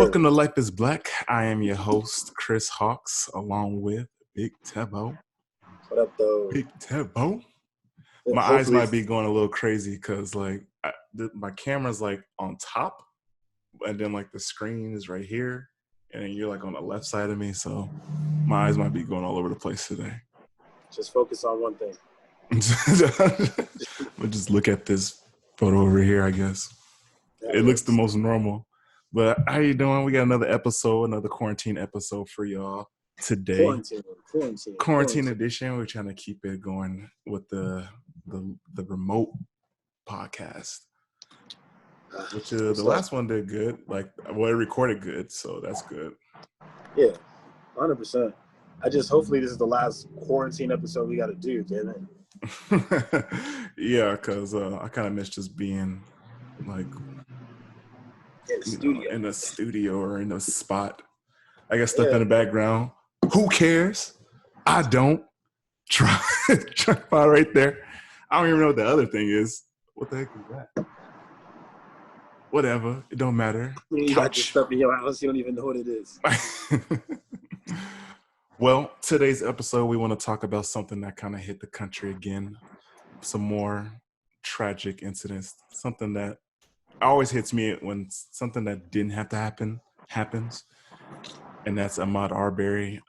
Welcome to Life is Black. I am your host, Chris Hawks, along with Big Tebo. What up, though? Big Tebo. My eyes might be going a little crazy because, like, my camera's like on top, and then like the screen is right here, and then you're like on the left side of me, so my eyes might be going all over the place today. Just focus on one thing. We'll just look at this photo over here, I guess. It looks the most normal. But how you doing? We got another quarantine episode for y'all today. Quarantine edition. We're trying to keep it going with the remote podcast. Which the last one did good. Like, well, it recorded good, so that's good. Yeah, 100%. Hopefully this is the last quarantine episode we got to do, damn it. Yeah, because I kind of miss just being like in a studio or in a spot. I got stuff in the background. Who cares? I don't. Try right there. I don't even know what the other thing is. What the heck is that? Whatever. It don't matter. You got your stuff in your house. You don't even know what it is. Well, today's episode, we want to talk about something that kind of hit the country again. Some more tragic incidents. Something that always hits me when something that didn't have to happen happens. And that's Ahmaud Arbery,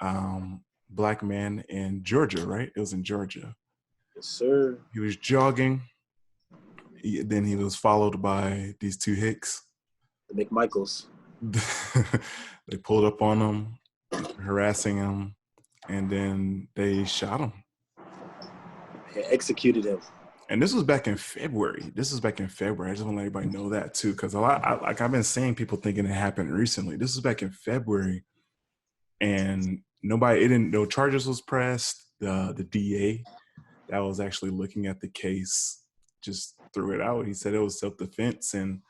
black man in Georgia, right? It was in Georgia. Yes, sir. He was jogging. Then he was followed by these two hicks. The McMichaels. They pulled up on him, harassing him, and then they shot him. They executed him. And this was back in February. I just want to let everybody know that too, because I've been seeing people thinking it happened recently. This was back in February, and no charges was pressed. The DA that was actually looking at the case just threw it out. He said it was self-defense and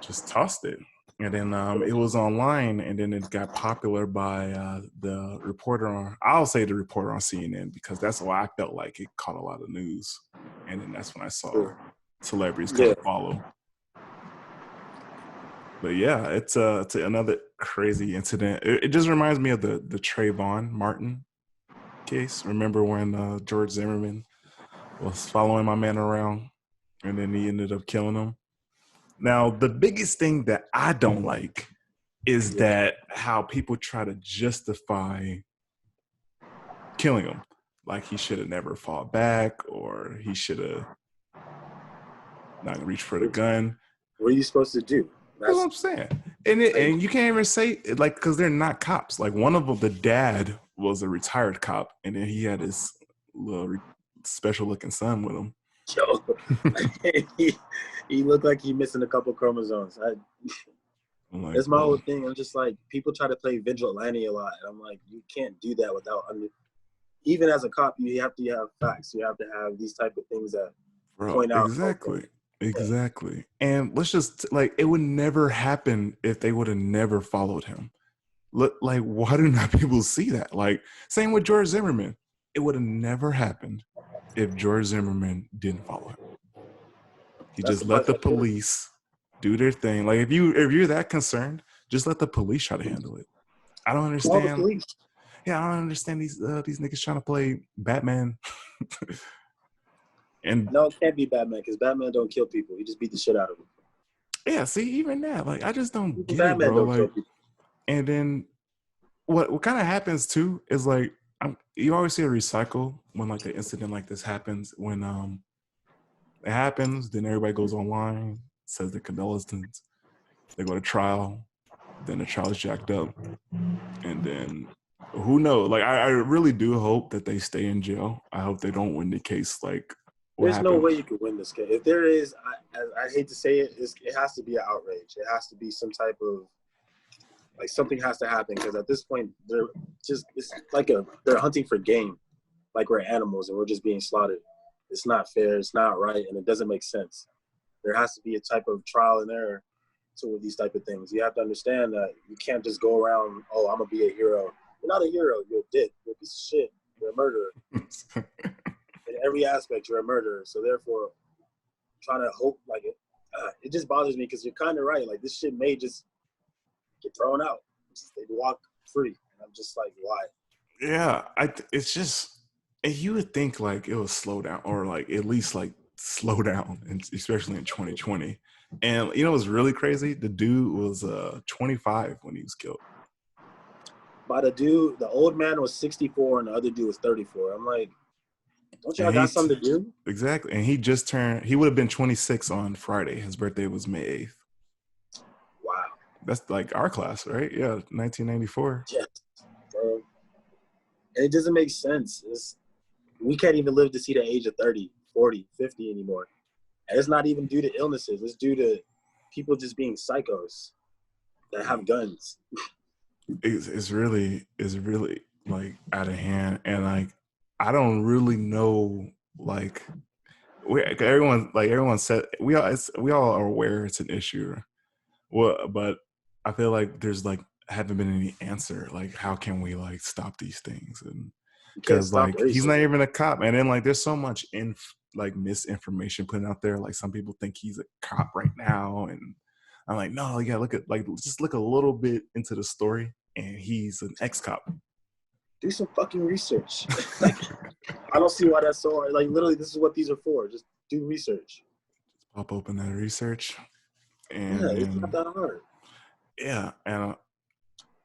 just tossed it. And then it was online, and then it got popular by the reporter on CNN, because that's why I felt like it caught a lot of news. And then that's when I saw celebrities kind of follow. But yeah, it's another crazy incident. It just reminds me of the Trayvon Martin case. Remember when George Zimmerman was following my man around, and then he ended up killing him? Now, the biggest thing that I don't like is that how people try to justify killing him. Like he should have never fought back, or he should have not reached for the gun. What are you supposed to do? That's what I'm saying. And you can't even say, like, because they're not cops. Like, one of them, the dad was a retired cop, and then he had his little special-looking son with him. Yo, he looked like he missing a couple chromosomes. That's my whole thing. I'm just like, people try to play vigilante a lot, and I'm like, you can't do that without. Even as a cop, you have to have facts. You have to have these type of things that point out. Exactly. And let's just, like, it would never happen if they would have never followed him. Like, why do not people see that? Like, same with George Zimmerman. It would have never happened if George Zimmerman didn't follow him. He just let the police do their thing. Like, if you're that concerned, just let the police try to handle it. I don't understand. Yeah, I don't understand these niggas trying to play Batman. And no, it can't be Batman, because Batman don't kill people. He just beat the shit out of them. Yeah, see, even that, like, I just don't get Batman it, bro. Don't kill people. And then what kind of happens too is, like, you always see a recycle when, like, an incident like this happens. When it happens, then everybody goes online, says their condolences, they go to trial, then the trial is jacked up, and then who knows? Like, I really do hope that they stay in jail. I hope they don't win the case. Like, there's no way you could win this case. If there is, I hate to say it, it has to be an outrage. It has to be some type of, like, something has to happen, because at this point it's like they're hunting for game, like we're animals and we're just being slaughtered. It's not fair, it's not right, and it doesn't make sense. There has to be a type of trial and error to these type of things. You have to understand that you can't just go around, oh, I'm gonna be a hero. You're not a hero, you're a dick, you're a piece of shit, you're a murderer. In every aspect, you're a murderer. So therefore, trying to hope, like, it just bothers me, because you're kind of right. Like, this shit may just thrown out. They walk free, and I'm just like, why? Yeah, it's just you would think like it would slow down or like at least like slow down, and especially in 2020. And you know what's really crazy? The dude was 25 when he was killed. By the old man was 64 and the other dude was 34. I'm like, don't And y'all got something to do? exactly, and he just turned. He would have been 26 on Friday. His birthday was May 8th. Wow. That's like our class, right? Yeah, 1994. Yes, bro. And it doesn't make sense. We can't even live to see the age of 30, 40, 50 anymore. And it's not even due to illnesses. It's due to people just being psychos that have guns. It's really like out of hand, and like I don't really know like everyone said we all are aware it's an issue. Well, but I feel like there's like haven't been any answer. Like, how can we like stop these things? And You can't because stop like he's not racism. even a cop, and then like there's so much like misinformation put out there. Like some people think he's a cop right now, and I'm like, no, you gotta look at like just look a little bit into the story, and he's an ex-cop. Do some fucking research. Like, I don't see why that's so hard. Like, literally, this is what these are for. Just do research. Pop open that research, Yeah, and it's not then that hard. yeah, and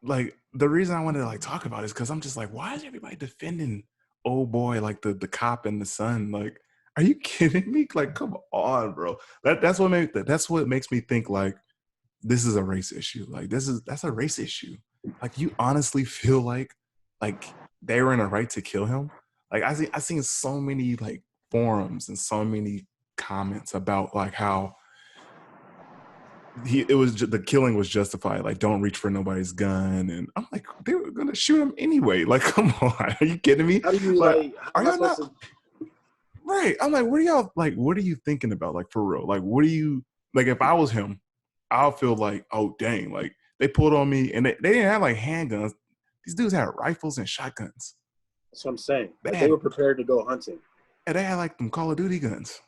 like the reason I wanted to like talk about it is because I'm just like, why is everybody defending old boy like the cop and the son? Like, are you kidding me? Like, come on, bro. That's what makes me think like this is a race issue. Like that's a race issue. Like you honestly feel like they were in a right to kill him. Like I seen so many like forums and so many comments about like how the killing was justified. Like, don't reach for nobody's gun, and I'm like, they were gonna shoot him anyway. Like, come on, are you kidding me? How do you, Like, like, how are am I y'all supposed not to? right? I'm like, what are y'all like? What are you thinking about? Like, for real? Like, what do you like? If I was him, I'll feel like, oh dang, like they pulled on me, and they didn't have like handguns. These dudes had rifles and shotguns. That's what I'm saying. They Like, they had were prepared to go hunting. and they had like them Call of Duty guns.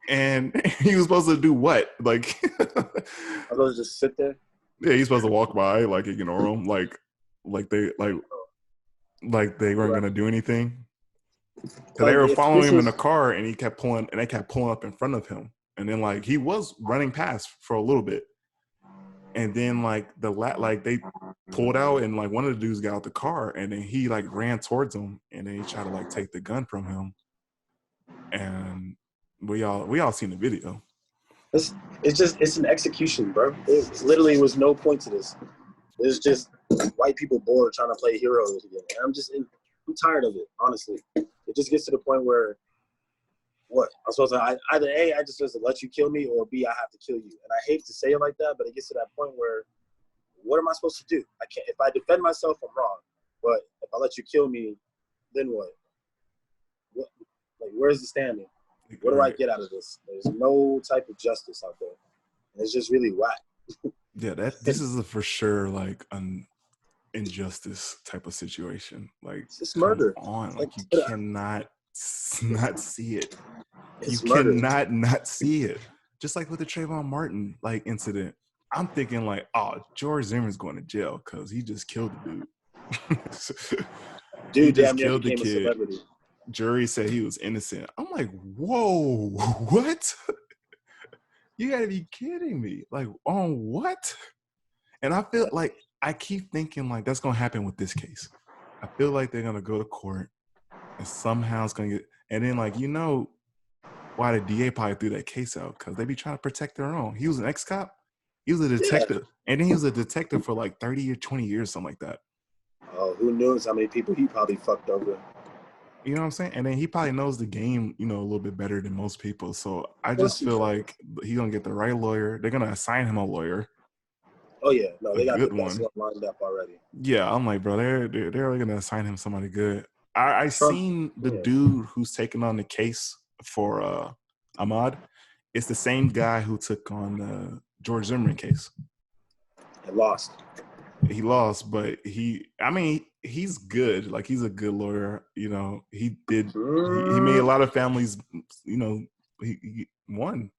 And he was supposed to do what? Like, I was just sit there. yeah, he's supposed to walk by, like ignore them, like they weren't Right. gonna do anything. Cause they Like, were if following this him in a was, car, and they kept pulling up in front of him, and then like he was running past for a little bit, and then like like they pulled out, and like one of the dudes got out the car, and then he like ran towards him, and then he tried to like take the gun from him, and we all seen the video. it's an execution, bro. It literally was no point to this. It's just white people bored trying to play heroes again. And I'm tired of it, honestly. It just gets to the point where what? I'm supposed to either A, I just supposed to let you kill me, or B, I have to kill you. And I hate to say it like that, but it gets to that point where what am I supposed to do? I can't. If I defend myself, I'm wrong. But if I let you kill me, then what? What? Like, where's the standing? What do I Right. get out of this? There's no type of justice out there. And it's just really whack. Yeah, this is a for sure like an injustice type of situation. Like, It's just come murder. on, Like, like you cannot not see it. You it's murder. cannot not see it. Just like with the Trayvon Martin like incident, I'm thinking like, oh, George Zimmerman's going to jail because he just killed the dude. He Dude just damn near killed the became a kid. celebrity. Jury said he was innocent. I'm like, whoa, what? You gotta be kidding me. Like, on what? And I feel like I keep thinking like that's gonna happen with this case. I feel like they're gonna go to court and somehow it's gonna get and then like why the DA probably threw that case out because they be trying to protect their own. He was an ex-cop, he was a Yeah. detective, and then he was a detective for like 30 or 20 years, something like that. Oh, who knows how many people he probably fucked over. You know what I'm saying? And then he probably knows the game, a little bit better than most people. So I Of course just he feel does. like he's gonna get the right lawyer. They're gonna assign him a lawyer, Oh yeah, no, a they got the good best one. one lined up already. Yeah, I'm like, bro, they're gonna assign him somebody good. I Trump, seen the yeah, dude who's taking on the case for Ahmaud. It's the same guy who took on the George Zimmerman case. and lost. He lost, but he's good. Like he's a good lawyer. He made a lot of families. He won.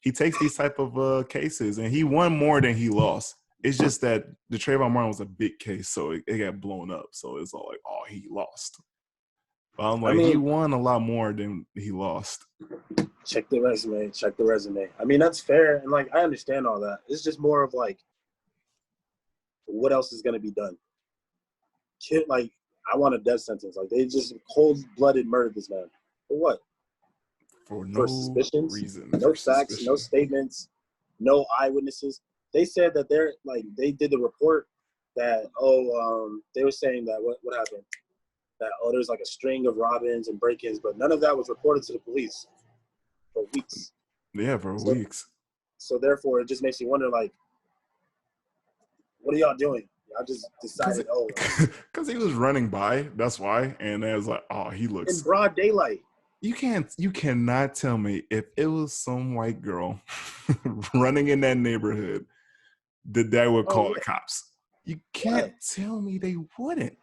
He takes these type of cases, and he won more than he lost. It's just that the Trayvon Martin was a big case, so it got blown up. So it's all like, oh, he lost. But I'm I like, he mean, won a lot more than he lost. check the resume. Check the resume. I mean, that's fair, and like I understand all that. It's just more of like, what else is gonna be done? Kid, like I want a death sentence. Like they just cold-blooded murdered this man. For what? For For no suspicions? reason, No for facts, no suspicion. statements, no eyewitnesses. They said that they're like they did the report that they were saying that what happened? That there's like a string of robins and break-ins, but none of that was reported to the police for weeks. Yeah, for So weeks. so therefore it just makes you wonder like, what are y'all doing? I just decided, Because he was running by, that's why. And it was like, oh, he in looks. broad daylight. You cannot tell me if it was some white girl running in that neighborhood that would Oh call yeah. the cops. You What? can't tell me they wouldn't.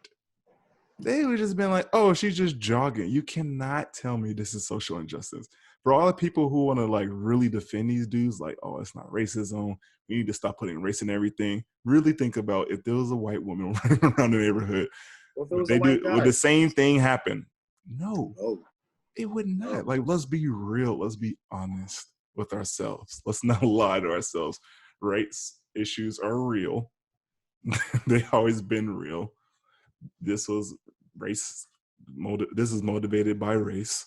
They would just been like, oh, she's just jogging. You cannot tell me this is social injustice. For all the people who want to like really defend these dudes, like, oh, it's not racism. We need to stop putting race in everything. Really think about if there was a white woman running around the neighborhood, What if it would was a they do? white Would guy? the same thing happen? No, No, it would not. no. Like, let's be real. Let's be honest with ourselves. Let's not lie to ourselves. Race issues are real. They always been real. This was race. This is motivated by race.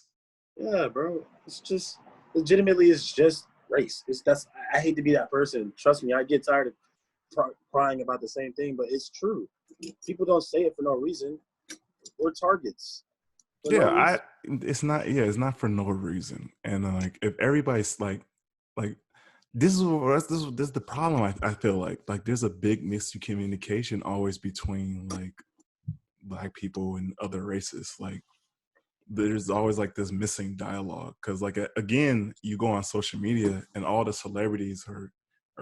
Yeah, bro. It's just legitimately, it's just race. I hate to be that person. Trust me, I get tired of crying about the same thing, but it's true. People don't say it for no reason. We're targets for no Yeah, reason. it's not. Yeah, it's not for no reason. And like, if everybody's like, this is the problem. I feel like there's a big miscommunication always between like black people and other races. Like, there's always like this missing dialogue because like again, you go on social media and all the celebrities are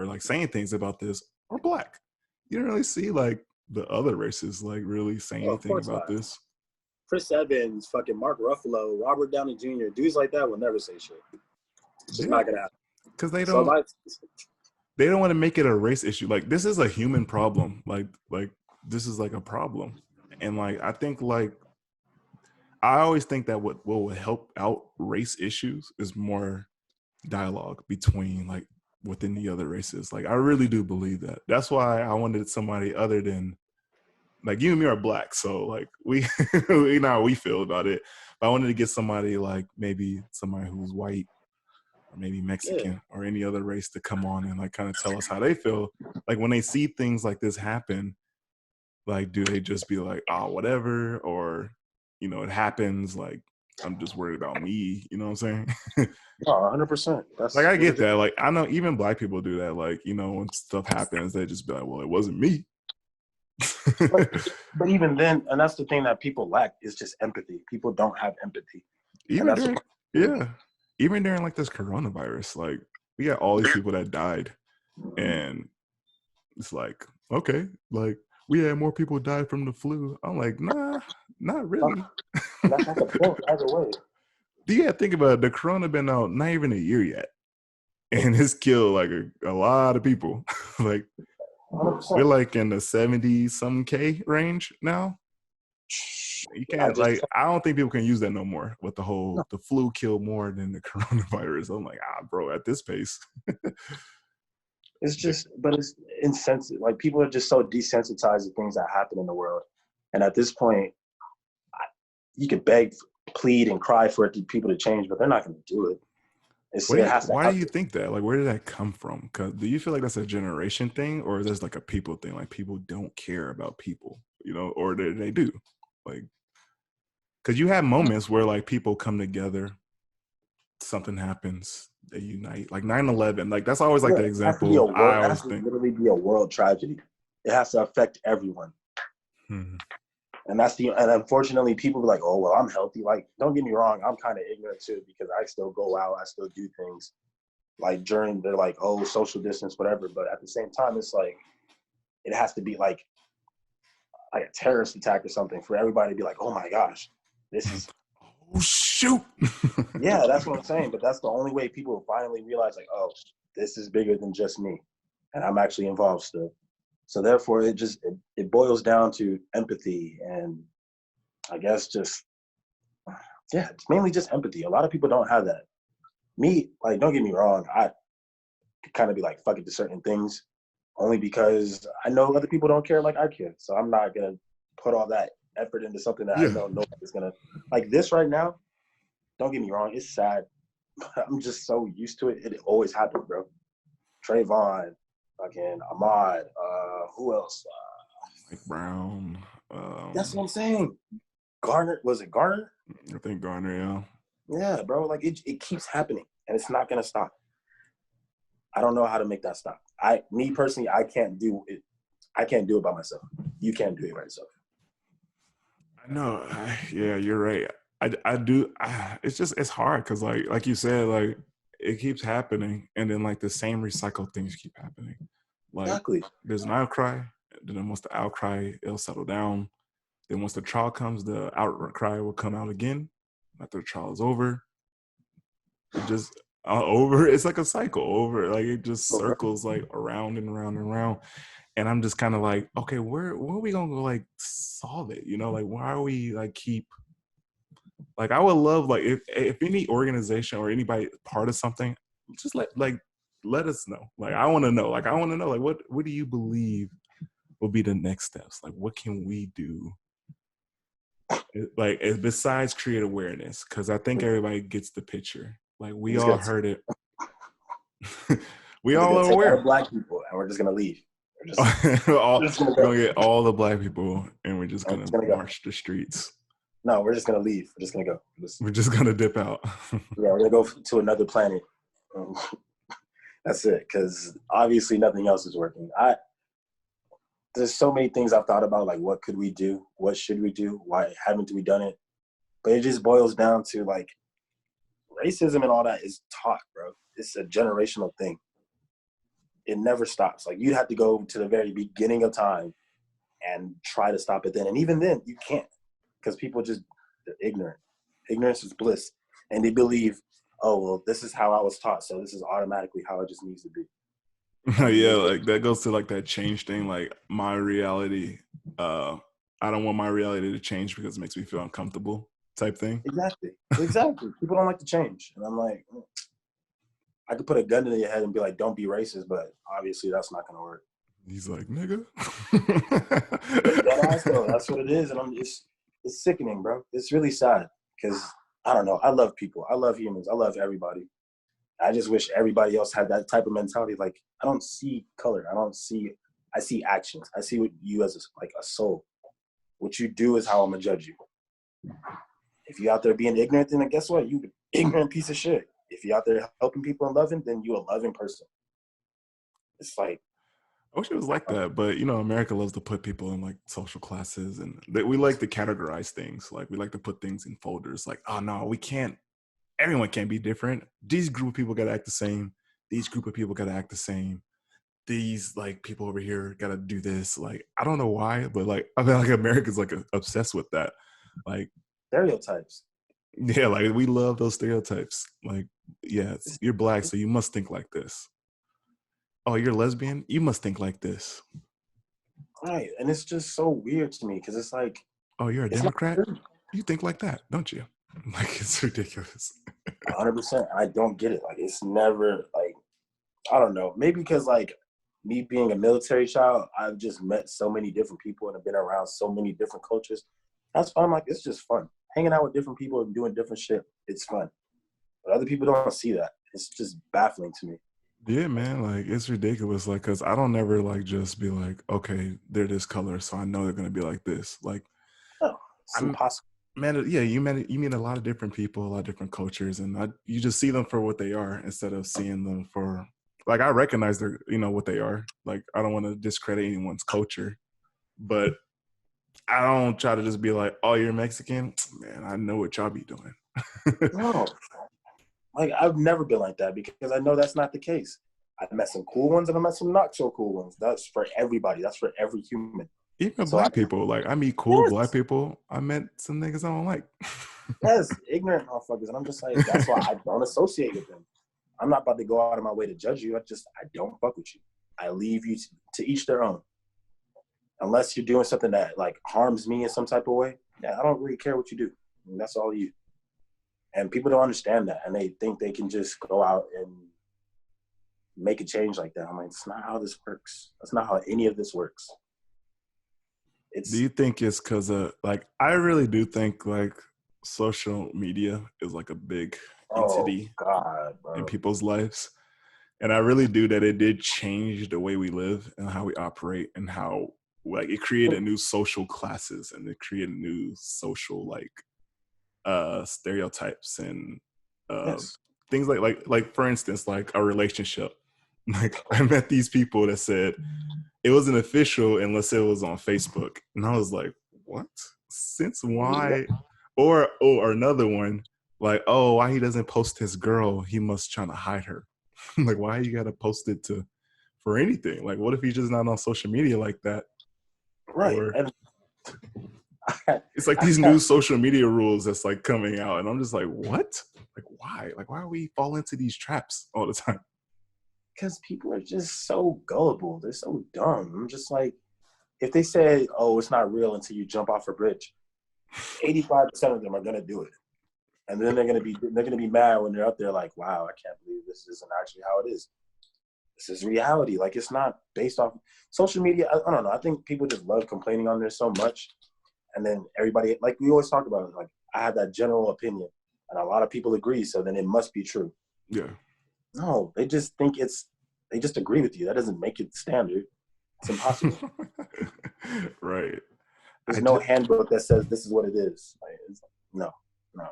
like saying things about this are black. You don't really see like the other races like really saying Oh, of anything course about not. this. Chris Evans, fucking Mark Ruffalo, Robert Downey Jr., dudes like that will never say shit. It's just Yeah, not gonna happen. because So my they don't want to make it a race issue. Like this is a human problem. Like this is like a problem, and like I think like I always think that what would help out race issues is more dialogue between like within the other races. Like I really do believe that. That's why I wanted somebody other than like you and me are black, so like we we know how we feel about it. But I wanted to get somebody like maybe somebody who's white or maybe yeah, Mexican or any other race to come on and like kind of tell us how they feel. Like when they see things like this happen, like do they just be like, oh, whatever, or it happens, like I'm just worried about me, you know what I'm saying? no, 100%. Like That's I what get it is. that. Like I know even black people do that. Like, when stuff happens, they just be like, well, it wasn't me. But, but even then, and that's the thing that people lack is just empathy. People don't have empathy, and even that's during what. yeah. Even during like this coronavirus, like we got all these people that died. And it's like, okay, like we had more people die from the flu. I'm like, nah, not really. And that's not the point either way. You gotta think about it. The corona been out not even a year yet. And it's killed like a lot of people. Like we're 100%. like in the 70 some K range now. You I can't just like I don't think people can use that no more with no. the flu killed more than the coronavirus. I'm like, bro, at this pace. It's just, but it's insensitive. Like people are just so desensitized to things that happen in the world, and at this point, you could beg, plead, and cry for it to people to change, but they're not going to do it. It has to Why do you happen. think that? Like, where did that come from? Because do you feel like that's a generation thing, or is this like a people thing? Like, people don't care about people, or they do. Like, because you have moments where like people come together, something happens, they unite. Like 9/11, like that's always like Yeah, the it has to be a example I world. It has always to think. literally be a world tragedy. It has to affect everyone. Hmm. And unfortunately people be like, oh well, I'm healthy. Like, don't get me wrong, I'm kind of ignorant too because I still go out, I still do things. Like during they're like, oh, social distance, whatever. But at the same time, it's like it has to be like a terrorist attack or something for everybody to be like, oh my gosh, this is Oh shoot! yeah, that's what I'm saying. But that's the only way people will finally realize like, oh, this is bigger than just me. And I'm actually involved still. So therefore, it boils down to empathy, and I guess just it's mainly just empathy. A lot of people don't have that. Me, like, don't get me wrong, I could kind of be like fuck it to certain things, only because I know other people don't care like I care. So I'm not gonna put all that effort into something that I Yeah. know nobody's gonna like. This right now, don't get me wrong, it's sad, but I'm just so used to it. It always happens, bro. Trayvon, fucking Ahmad, who else? Mike Brown. That's what I'm saying. Garner, was it Garner? I think Garner, yeah. Yeah, bro. Like it keeps happening, and it's not gonna stop. I don't know how to make that stop. Me personally, I can't do it. I can't do it by myself. You can't do it by yourself. I know. Yeah, you're right. I do. It's hard because like you said, like it keeps happening, and then like the same recycled things keep happening. Like Exactly. there's an outcry, then once the outcry, it'll settle down. Then once the trial comes, the outcry will come out again. After the trial is over, it just over. It's like a cycle over. Like it just circles like around and around and around. And I'm just kind of like, okay, where are we gonna go like solve it? You know, like why are we like keep like I would love like if any organization or anybody part of something, just let us know. Like I want to know. Like I want to know. Like what do you believe will be the next steps? Like what can we do? Like besides create awareness, because I think everybody gets the picture. Like we all heard it. We We're all gonna are take all the aware. black people, and we're just gonna leave. We're We're just gonna gonna go. get all the black people, and we're just We're gonna just gonna go. march the streets. No, we're just gonna leave. We're just gonna go. We're just gonna dip out. Yeah, we're gonna go to another planet. Um, that's it. Because obviously nothing else is working. There's so many things I've thought about. Like, what could we do? What should we do? Why haven't we done it? But it just boils down to like racism and all that is taught, bro. It's a generational thing. It never stops. Like you have to go to the very beginning of time and try to stop it then. And even then, you can't because people they're ignorant. Ignorance is bliss. And they believe, oh, well, this is how I was taught. So this is automatically how it just needs to be. And Yeah, like that goes to like that change thing. Like my reality, I don't want my reality to change because it makes me feel uncomfortable type thing. exactly. People don't like to change. And I'm like, I could put a gun to your head and be like, don't be racist, but obviously that's not going to work. He's like, nigga. That ass though, that's what it is. And it's sickening, bro. It's really sad because I don't know. I love people. I love humans. I love everybody. I just wish everybody else had that type of mentality. Like, I don't see color. I see actions. I see what you as like a soul. What you do is how I'm going to judge you. If you're out there being ignorant, then guess what? You an ignorant piece of shit. If you're out there helping people and loving, then you're a loving person. It's like, I wish it was like that, but you know, America loves to put people in like social classes, and we like to categorize things. Like we like to put things in folders. Like, oh no, we can't. Everyone can't be different. These group of people got to act the same. These group of people got to act the same. These like people over here got to do this. Like I don't know why, but like I feel like America's like obsessed with that. Like stereotypes. yeah, like we love those stereotypes. Like yeah, you're black, so you must think like this. Oh, you're lesbian, you must think like this. Right. And it's just so weird to me because it's like, Oh, you're a it's not Democrat, true. you think like that, don't you? Like it's ridiculous. 100%. I don't get it. Like, it's never like, I don't know. Maybe because like me being a military child, I've just met so many different people and have been around so many different cultures. That's why I'm like, it's just fun. Hanging out with different people and doing different shit. It's fun. But other people don't see that. It's just baffling to me. Yeah, man, like it's ridiculous. Like, cause I don't ever like just be like, okay, they're this color, so I know they're gonna be like this. Like, No, it's I'm impossible. man, yeah, you meet a lot of different people, a lot of different cultures, and you just see them for what they are instead of seeing them for like I recognize they're what they are. Like I don't want to discredit anyone's culture, but I don't try to just be like, oh, you're Mexican, man. I know what y'all be doing. No, like I've never been like that because I know that's not the case. I've met some cool ones and I met some not so cool ones. That's for everybody. That's for every human. Even So black people, like I meet cool black yes, people. I met some niggas I don't like. yes, ignorant motherfuckers. And I'm just like, that's why I don't associate with them. I'm not about to go out of my way to judge you. I don't fuck with you. I leave you to each their own. unless you're doing something that like harms me in some type of way, yeah, I don't really care what you do. I mean, that's all you. And people don't understand that, and they think they can just go out and make a change like that. I'm like, it's not how this works. That's not how any of this works. Do It's you think it's because of like I really do think like social media is like a big oh entity God, in bro. people's lives. And I really do that it did change the way we live and how we operate and how like it created new social classes and it created new social like stereotypes and uh Yes. things like for instance like a relationship. Like I met these people that said it wasn't official unless it was on Facebook. And I was like, what? Since why? Or another one, like, oh, why he doesn't post his girl? He must trying to hide her. Like, why you gotta post it to for anything? Like, what if he's just not on social media like that? Right. Or And it's like these new social media rules that's like coming out, and I'm just like, what? Like, why? Like, why are we fall into these traps all the time? because people are just so gullible. They're so dumb. I'm just like, if they say, "Oh, it's not real until you jump off a bridge," 85% of them are gonna do it, and then they're gonna be mad when they're up there like, "Wow, I can't believe this isn't actually how it is. This is reality. Like it's not based off social media." I don't know. I think people just love complaining on there so much, and then everybody like we always talk about it. Like I have that general opinion, and a lot of people agree. So then it must be true. Yeah. No, they just think they just agree with you. That doesn't make it standard. It's impossible. Right. I There's no just handbook that says this is what it is. Like, no, no.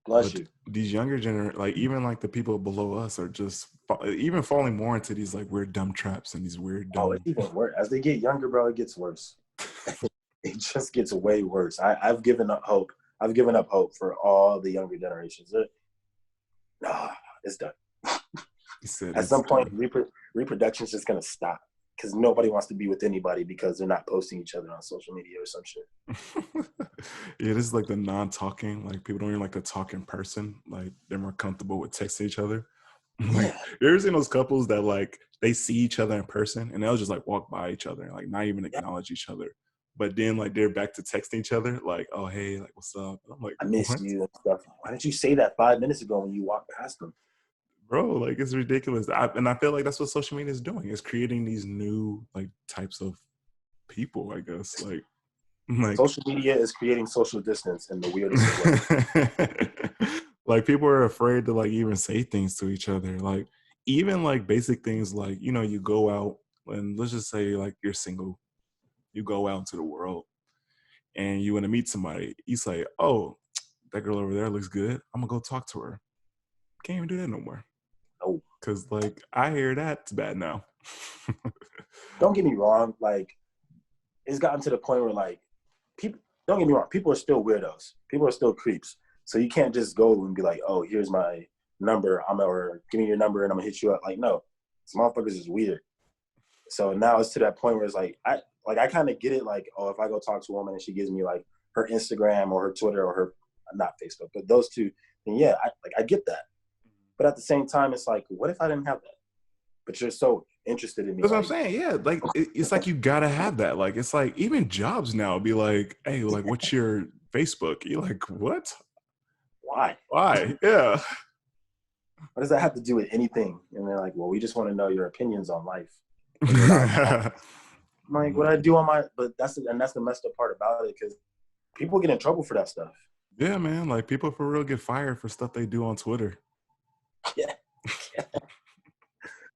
Bless but you. these younger like even like the people below us are just even falling more into these like weird dumb traps and these weird Oh, it's dumb even worse. As they get younger, bro, it gets worse. It just gets way worse. I've given up hope. I've given up hope for all the younger generations. Nah, it's done. he said At it's some point, done. reproduction is just gonna stop because nobody wants to be with anybody because they're not posting each other on social media or some shit. Yeah, this is like the non-talking. Like people don't even like to talk in person. Like they're more comfortable with texting each other. Like Yeah, you ever seen those couples that like they see each other in person and they'll just like walk by each other and like not even yeah. acknowledge each other. But then like they're back to texting each other, like, oh hey, like what's up? And I'm like, I miss what? you and stuff. Why didn't you say that 5 minutes ago when you walked past them? Bro, like it's ridiculous. And I feel like that's what social media is doing. It's creating these new like types of people, I guess. Like Social media is creating social distance in the weirdest of ways. like people are afraid to like even say things to each other. Like even like basic things like, you know, you go out and let's just say like you're single, you go out into the world and you want to meet somebody. You say, oh, that girl over there looks good. I'm gonna go talk to her. Can't even do that no more. No, Cause like I hear that's bad now. don't get me wrong. Like it's gotten to the point where like people. Don't get me wrong. People are still weirdos. People are still creeps. So you can't just go and be like, "Oh, here's my number. Or give me your number and I'm gonna hit you up." Like, no, this motherfuckers is weird. So now it's to that point where it's like I kind of get it. Like, oh, if I go talk to a woman and she gives me like her Instagram or her Twitter or her not Facebook, but those two, then yeah, I get that. But at the same time, it's like, what if I didn't have that? But you're so interested in me, That's what I'm like, saying. Yeah, like it's like you gotta have that. Like it's like even jobs now be like, hey, like what's your Facebook? You're like, what? why? Why? Yeah. What does that have to do with anything? And they're like, well, we just want to know your opinions on life when you're not home. I'm like, what I do on my, but that's the messed up part about it because people get in trouble for that stuff. Yeah, man. Like people for real get fired for stuff they do on Twitter. Yeah,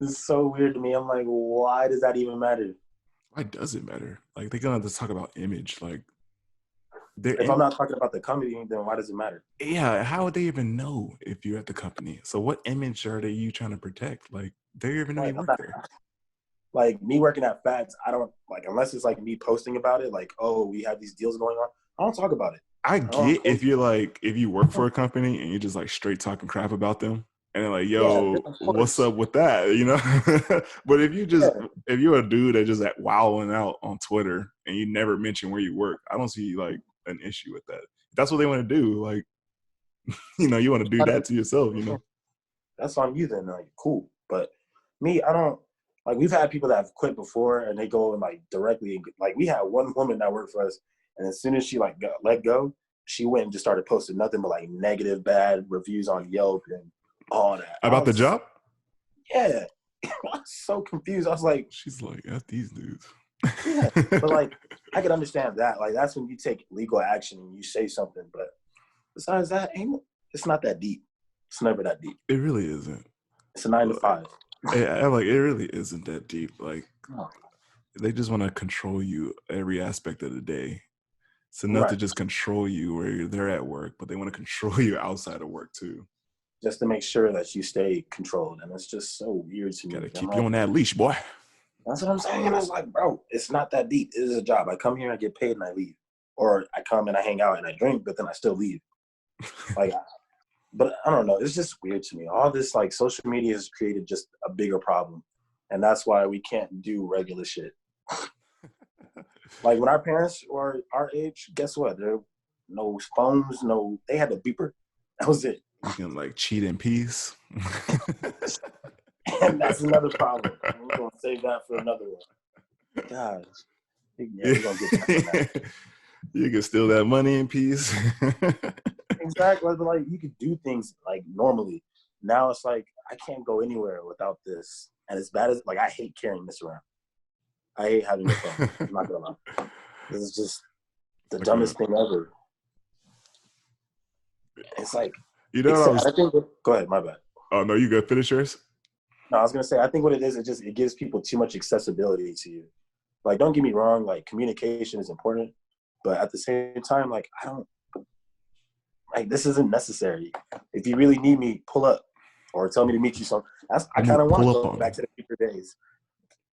it's so weird to me. I'm like, why does that even matter? Why does it matter? Like they're gonna just talk about image. Like they're If I'm not talking about the company, then why does it matter? yeah, how would they even know if you're at the company? So what image are they you trying to protect? Like they even know Like, you I'm work not there. like me working at Fats. I don't like unless it's like me posting about it. Like, oh, we have these deals going on. I don't talk about it. I I don't get if post. you're like if you work for a company and you're just like straight talking crap about them and they're like, Yeah, yo, of what's course. up with that? You know? But Yeah, if you're a dude that just like wowing out on Twitter and you never mention where you work, I don't see like an issue with that. If that's what they want to do, like, you know, you want to do that to yourself, you know. that's on you then. Like, cool. But me, I don't. Like we've had people that have quit before, and they go and like directly like we had one woman that worked for us, and as soon as she like got let go, she went and just started posting nothing but like negative, bad reviews on Yelp and all that. I About the was just job? yeah, I was so confused. I was like, She's like, F these dudes. yeah, but like I could understand that. Like that's when you take legal action and you say something. But besides that, it's not that deep. It's never that deep. It really isn't. It's a 9 to 5. Like it really isn't that deep. Like Oh, they just want to control you every aspect of the day. It's enough to right. just control you where they're at work, but they want to control you outside of work too. Just to make sure that you stay controlled. And it's just so weird to Got me. to I'm keep you like, on that leash, boy. that's what I'm saying. And it's like, bro, it's not that deep. It is a job. I come here, I get paid, and I leave. Or I come and I hang out and I drink, but then I still leave. Like, but I don't know. It's just weird to me. All this like social media has created just a bigger problem. And that's why we can't do regular shit. Like when our parents were our age, guess what? There were no phones, they had a beeper. That was it. You can like cheat in peace. And that's another problem. We're gonna save that for another one. God. Yeah, we're gonna get back on that. You can steal that money in peace. Exactly. But like you could do things like normally. Now it's like I can't go anywhere without this. And as bad as like I hate carrying this around. I hate having a phone. I'm not gonna lie. This is just the dumbest thing ever. It's like You know what I was? I think go ahead, my bad. Oh no, you good? Finish yours. No, I was gonna say I think what it is, it gives people too much accessibility to you. Like, don't get me wrong, like communication is important, but at the same time, like I don't like this isn't necessary. If you really need me, pull up or tell me to meet you some. I kind of want Pull to up go on back me. to the beeper days.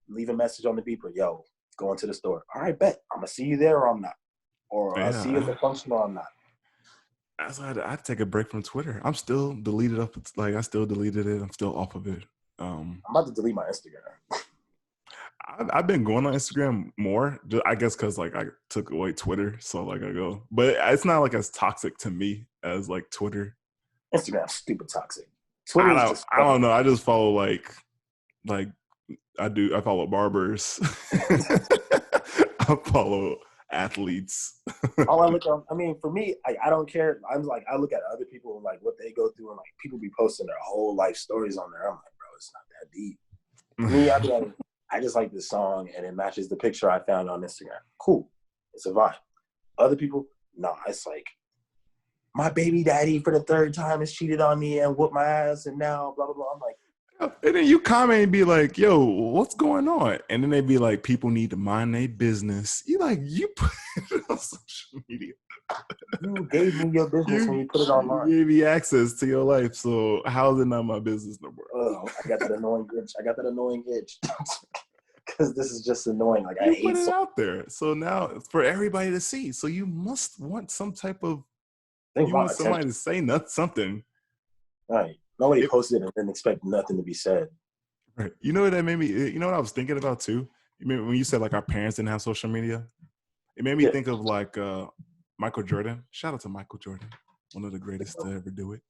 Leave a message on the beeper. Yo, going to the store. All right, bet. I'm gonna see you there or I'm not. Or I'll see you at Yeah, the function or I'm not. that's why I had to take a break from Twitter. I'm still deleted up. Like I still deleted it. I'm still off of it. I'm about to delete my Instagram. I've been going on Instagram more, I guess, because like I took away Twitter, so like I go, but it's not like as toxic to me as like Twitter. Instagram's stupid toxic. Twitter is just I fun. don't know. I just follow like I follow barbers. I follow athletes. All I look on, I mean, for me, I don't care. I'm like, I look at other people and like what they go through, and like people be posting their whole life stories on there. I'm like, bro, it's not that deep. For me, I'd be like, I just like this song and it matches the picture I found on Instagram. Cool. It's a vibe. Other people, nah, it's like, my baby daddy for the third time has cheated on me and whooped my ass and now blah, blah, blah. I'm like, and then you comment and be like, yo, what's going on? And then they be like, people need to mind their business. You put it on social media. you gave me your business when you put it You online. gave me access to your life. So how's it not my business no more? Oh, I got that annoying itch. Because this is just annoying. Like, I You put hate it so. out there. So now it's for everybody to see. So you must want some type of, They you want want somebody attention. to say something. Right. Nobody It, posted and didn't expect nothing to be said. right. You know what that made me, you know what I was thinking about too? You mean when you said like our parents didn't have social media? It made me Yeah. think of like Michael Jordan. Shout out to Michael Jordan, one of the greatest to ever do it.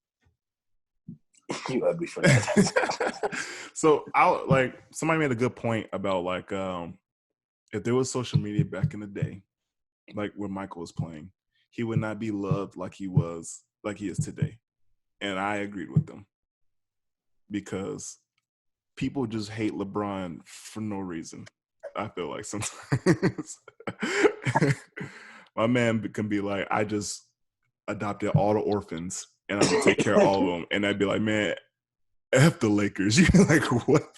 You ugly for that. So I like somebody made a good point about like if there was social media back in the day, like when Michael was playing, he would not be loved like he is today. And I agreed with them because people just hate LeBron for no reason. I feel like sometimes my man can be like, I just adopted all the orphans and I'm gonna take care of all of them. And I'd be like, man, F the Lakers. You're like, what?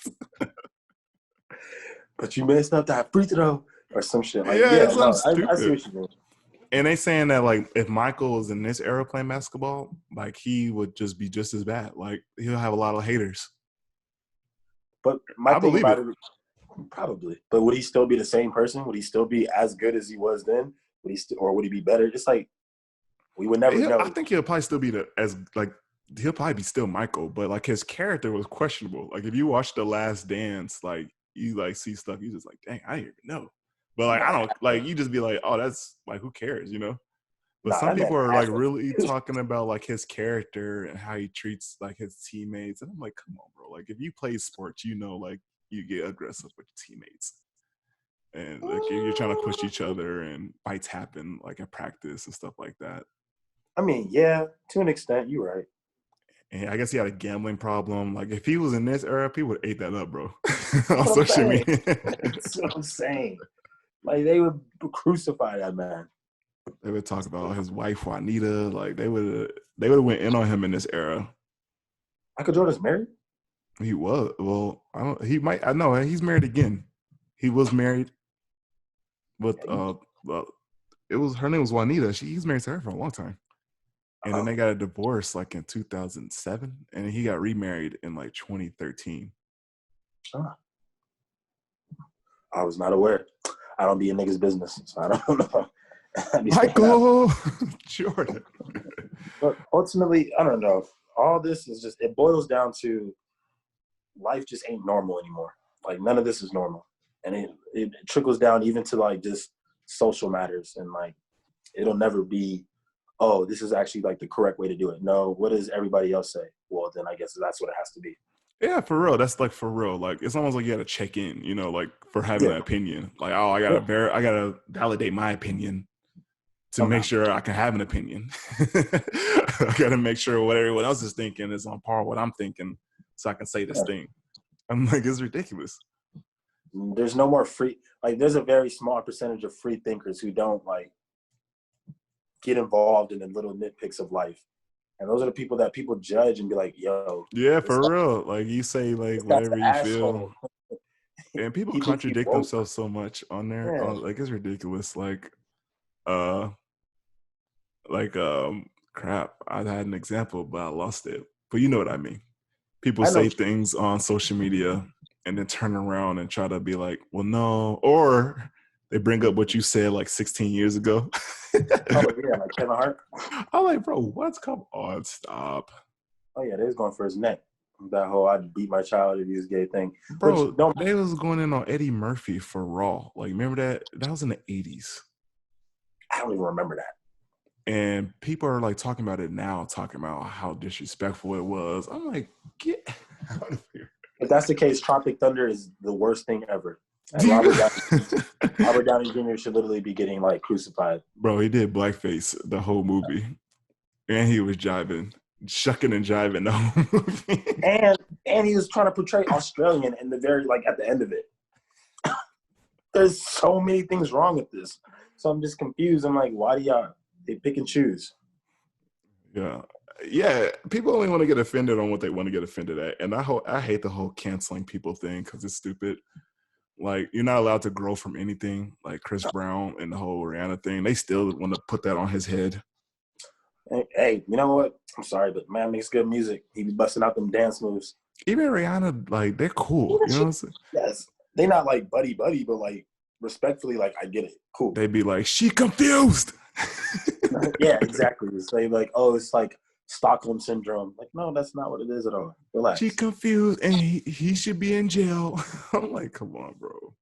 But you messed up that free throw or some shit. Like, Yeah, yeah, it's something no, I see stupid. what you mean. And they saying that like if Michael was in this era playing basketball, like he would just be just as bad. Like he'll have a lot of haters. But my I thing believe about it. it, probably. But would he still be the same person? Would he still be as good as he was then? Or would he be better? It's like we would never I know. think he'll probably still be he'll probably be still Michael, but like his character was questionable. Like if you watch The Last Dance, like you like see stuff, you just like, dang, I didn't even know. But like I Man, don't like you just be like, oh, that's like who cares, you know? But nah, some that man people are like ass. really talking about like his character and how he treats like his teammates, and I'm like, come on, bro. Like if you play sports, you know, like you get aggressive with your teammates. And like you're trying to push each other and fights happen like at practice and stuff like that. I mean, yeah, to an extent, you're right. And I guess he had a gambling problem. Like if he was in this era, people would ate that up, bro. On That's what I'm social saying. media. That's what I'm saying. Like they would crucify that man. They would talk about his wife Juanita. Like they would have went in on him in this era. Michael Jordan's married? He was. Well, I don't he might I know he's married again. He was married with well, it was her name was Juanita. He's married to her for a long time. And then they got a divorce like in 2007 and he got remarried in like 2013. I was not aware. I don't be in niggas' business, so I don't know. Michael Jordan. But ultimately, I don't know. All this is just, it boils down to life just ain't normal anymore. Like none of this is normal. And it trickles down even to like just social matters. And like, it'll never be, oh, this is actually like the correct way to do it. No, what does everybody else say? Well, then I guess that's what it has to be. Yeah, for real. That's like for real. Like it's almost like you got to check in, you know, like for having an opinion. Like, oh, I gotta validate my opinion to make sure I can have an opinion. I gotta make sure what everyone else is thinking is on par with what I'm thinking, so I can say this thing. I'm like, it's ridiculous. There's no more free. Like, there's a very small percentage of free thinkers who don't like get involved in the little nitpicks of life. And those are the people that people judge and be like, yo. Yeah, for real. Like you say like whatever you feel. And people contradict themselves so much on there. Yeah. Like it's ridiculous. Like crap. I had an example, but I lost it. But you know what I mean. People say things on social media and then turn around and try to be like, well, no. Or they bring up what you said like 16 years ago. Oh, yeah, like Kevin Hart. I'm like, bro, what's come on? Stop. Oh, yeah, they was going for his neck. That whole I beat my child if he was gay thing. Bro, they was going in on Eddie Murphy for Raw. Like, remember that? That was in the 80s. I don't even remember that. And people are like talking about it now, talking about how disrespectful it was. I'm like, get out of here. If that's the case, Tropic Thunder is the worst thing ever. And Robert Downey Jr. should literally be getting like crucified. Bro, he did blackface the whole movie. And he was jiving, shucking and jiving the whole movie. And he was trying to portray Australian in the very, like, at the end of it. There's so many things wrong with this. So I'm just confused. I'm like, why do they pick and choose? Yeah. Yeah, people only want to get offended on what they want to get offended at. And I hate the whole canceling people thing because it's stupid. Like, you're not allowed to grow from anything. Like Chris Brown and the whole Rihanna thing, they still want to put that on his head. Hey, you know what? I'm sorry, but man makes good music. He be busting out them dance moves. Even Rihanna, like, they're cool. You know what I'm saying? Yes. They not like buddy, but like respectfully, like, I get it. Cool. They'd be like, she confused. Yeah, exactly. It's like, oh, it's like Stockholm syndrome. Like, no, that's not what it is at all. Relax. She confused and he should be in jail. I'm like, come on, bro.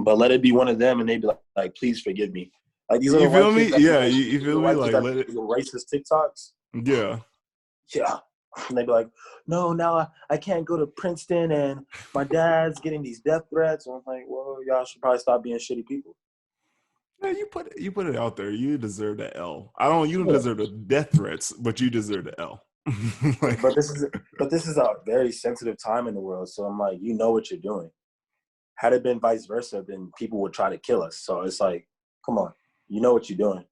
But let it be one of them and they'd be like, please forgive me. Like these little you feel me? Yeah, you feel me? Like let it racist TikToks. Yeah. Yeah. And they'd be like, no, now I can't go to Princeton and my dad's getting these death threats. And I'm like, well, y'all should probably stop being shitty people. Yeah, you put it out there. You deserve the L. You don't deserve the death threats, but you deserve the L. Like, but this is a very sensitive time in the world. So I'm like, you know what you're doing. Had it been vice versa, then people would try to kill us. So it's like, come on, you know what you're doing.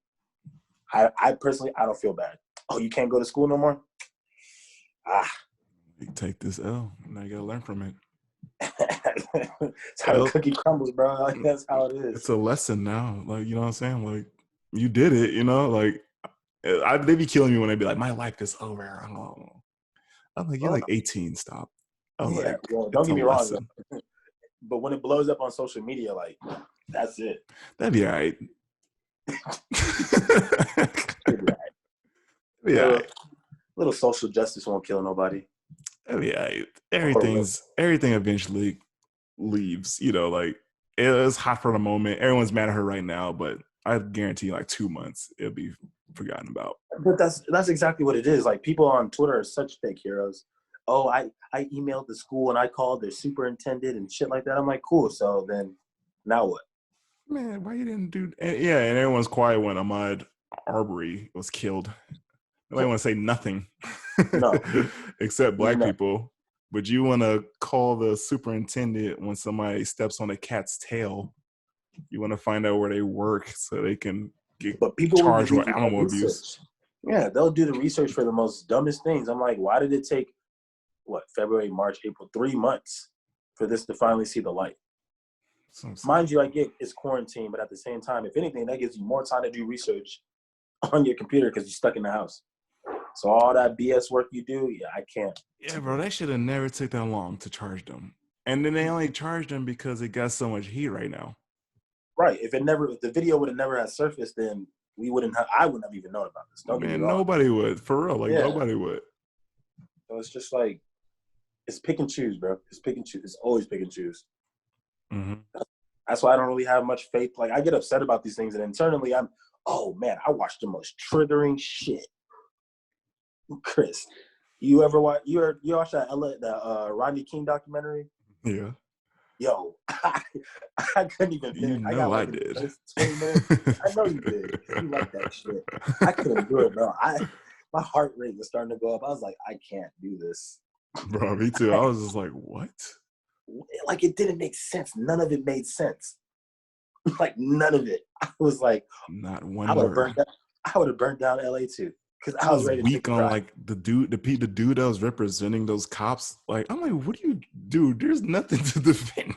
I personally, I don't feel bad. Oh, you can't go to school no more? You take this L. Now you gotta learn from it. It's how the cookie crumbles, bro. Like, that's how it is. It's a lesson now. Like, you know what I'm saying? Like, you did it, you know? Like, they be killing me when they be like, my life is over. I'm like, you're like 18, stop. I'm yeah, like, well, don't get me wrong. But when it blows up on social media, like, that's it. That'd be all right. Yeah. Little social justice won't kill nobody. Yeah, everything eventually leaves. You know, like it's hot for the moment. Everyone's mad at her right now, but I guarantee like 2 months it'll be forgotten about. But that's exactly what it is. Like people on Twitter are such fake heroes. oh, I emailed the school and I called their superintendent and shit like that. I'm like, cool. So then now what? Man, why you didn't do? And, yeah, and everyone's quiet when Ahmaud Arbery was killed. Nobody want to say nothing, No, except black no. people. But you want to call the superintendent when somebody steps on a cat's tail. You want to find out where they work so they can get But people will charged do with the animal abuse. research. Yeah, they'll do the research for the most dumbest things. I'm like, why did it take what, February, March, April, 3 months for this to finally see the light? Mind you, I get it's quarantine, but at the same time, if anything, that gives you more time to do research on your computer because you're stuck in the house. So all that BS work you do, yeah, I can't. Yeah, bro, that should have never took that long to charge them. And then they only charged them because it got so much heat right now. Right. If the video would have never had surfaced, then I wouldn't have even known about this. Don't get me Man, wrong. nobody would. For real, like Yeah. nobody would. So it's just like, it's pick and choose, bro. It's pick and choose. It's always pick and choose. Mm-hmm. That's why I don't really have much faith. Like, I get upset about these things, and internally, oh man, I watched the most triggering shit. Chris, you watched that Rodney King documentary? Yeah. Yo, I couldn't even finish. You I got know I like did. 20 minutes. I know you did. You like that shit. I couldn't do it, bro. My heart rate was starting to go up. I was like, I can't do this. Bro, me too. I was just like, what? Like, it didn't make sense. None of it made sense. Like, none of it. I was like, Not I one would have word. burned down LA too. Because I I was was ready to take weak a on drive. like the dude that was representing those cops. Like, I'm like, what do you do? There's nothing to defend.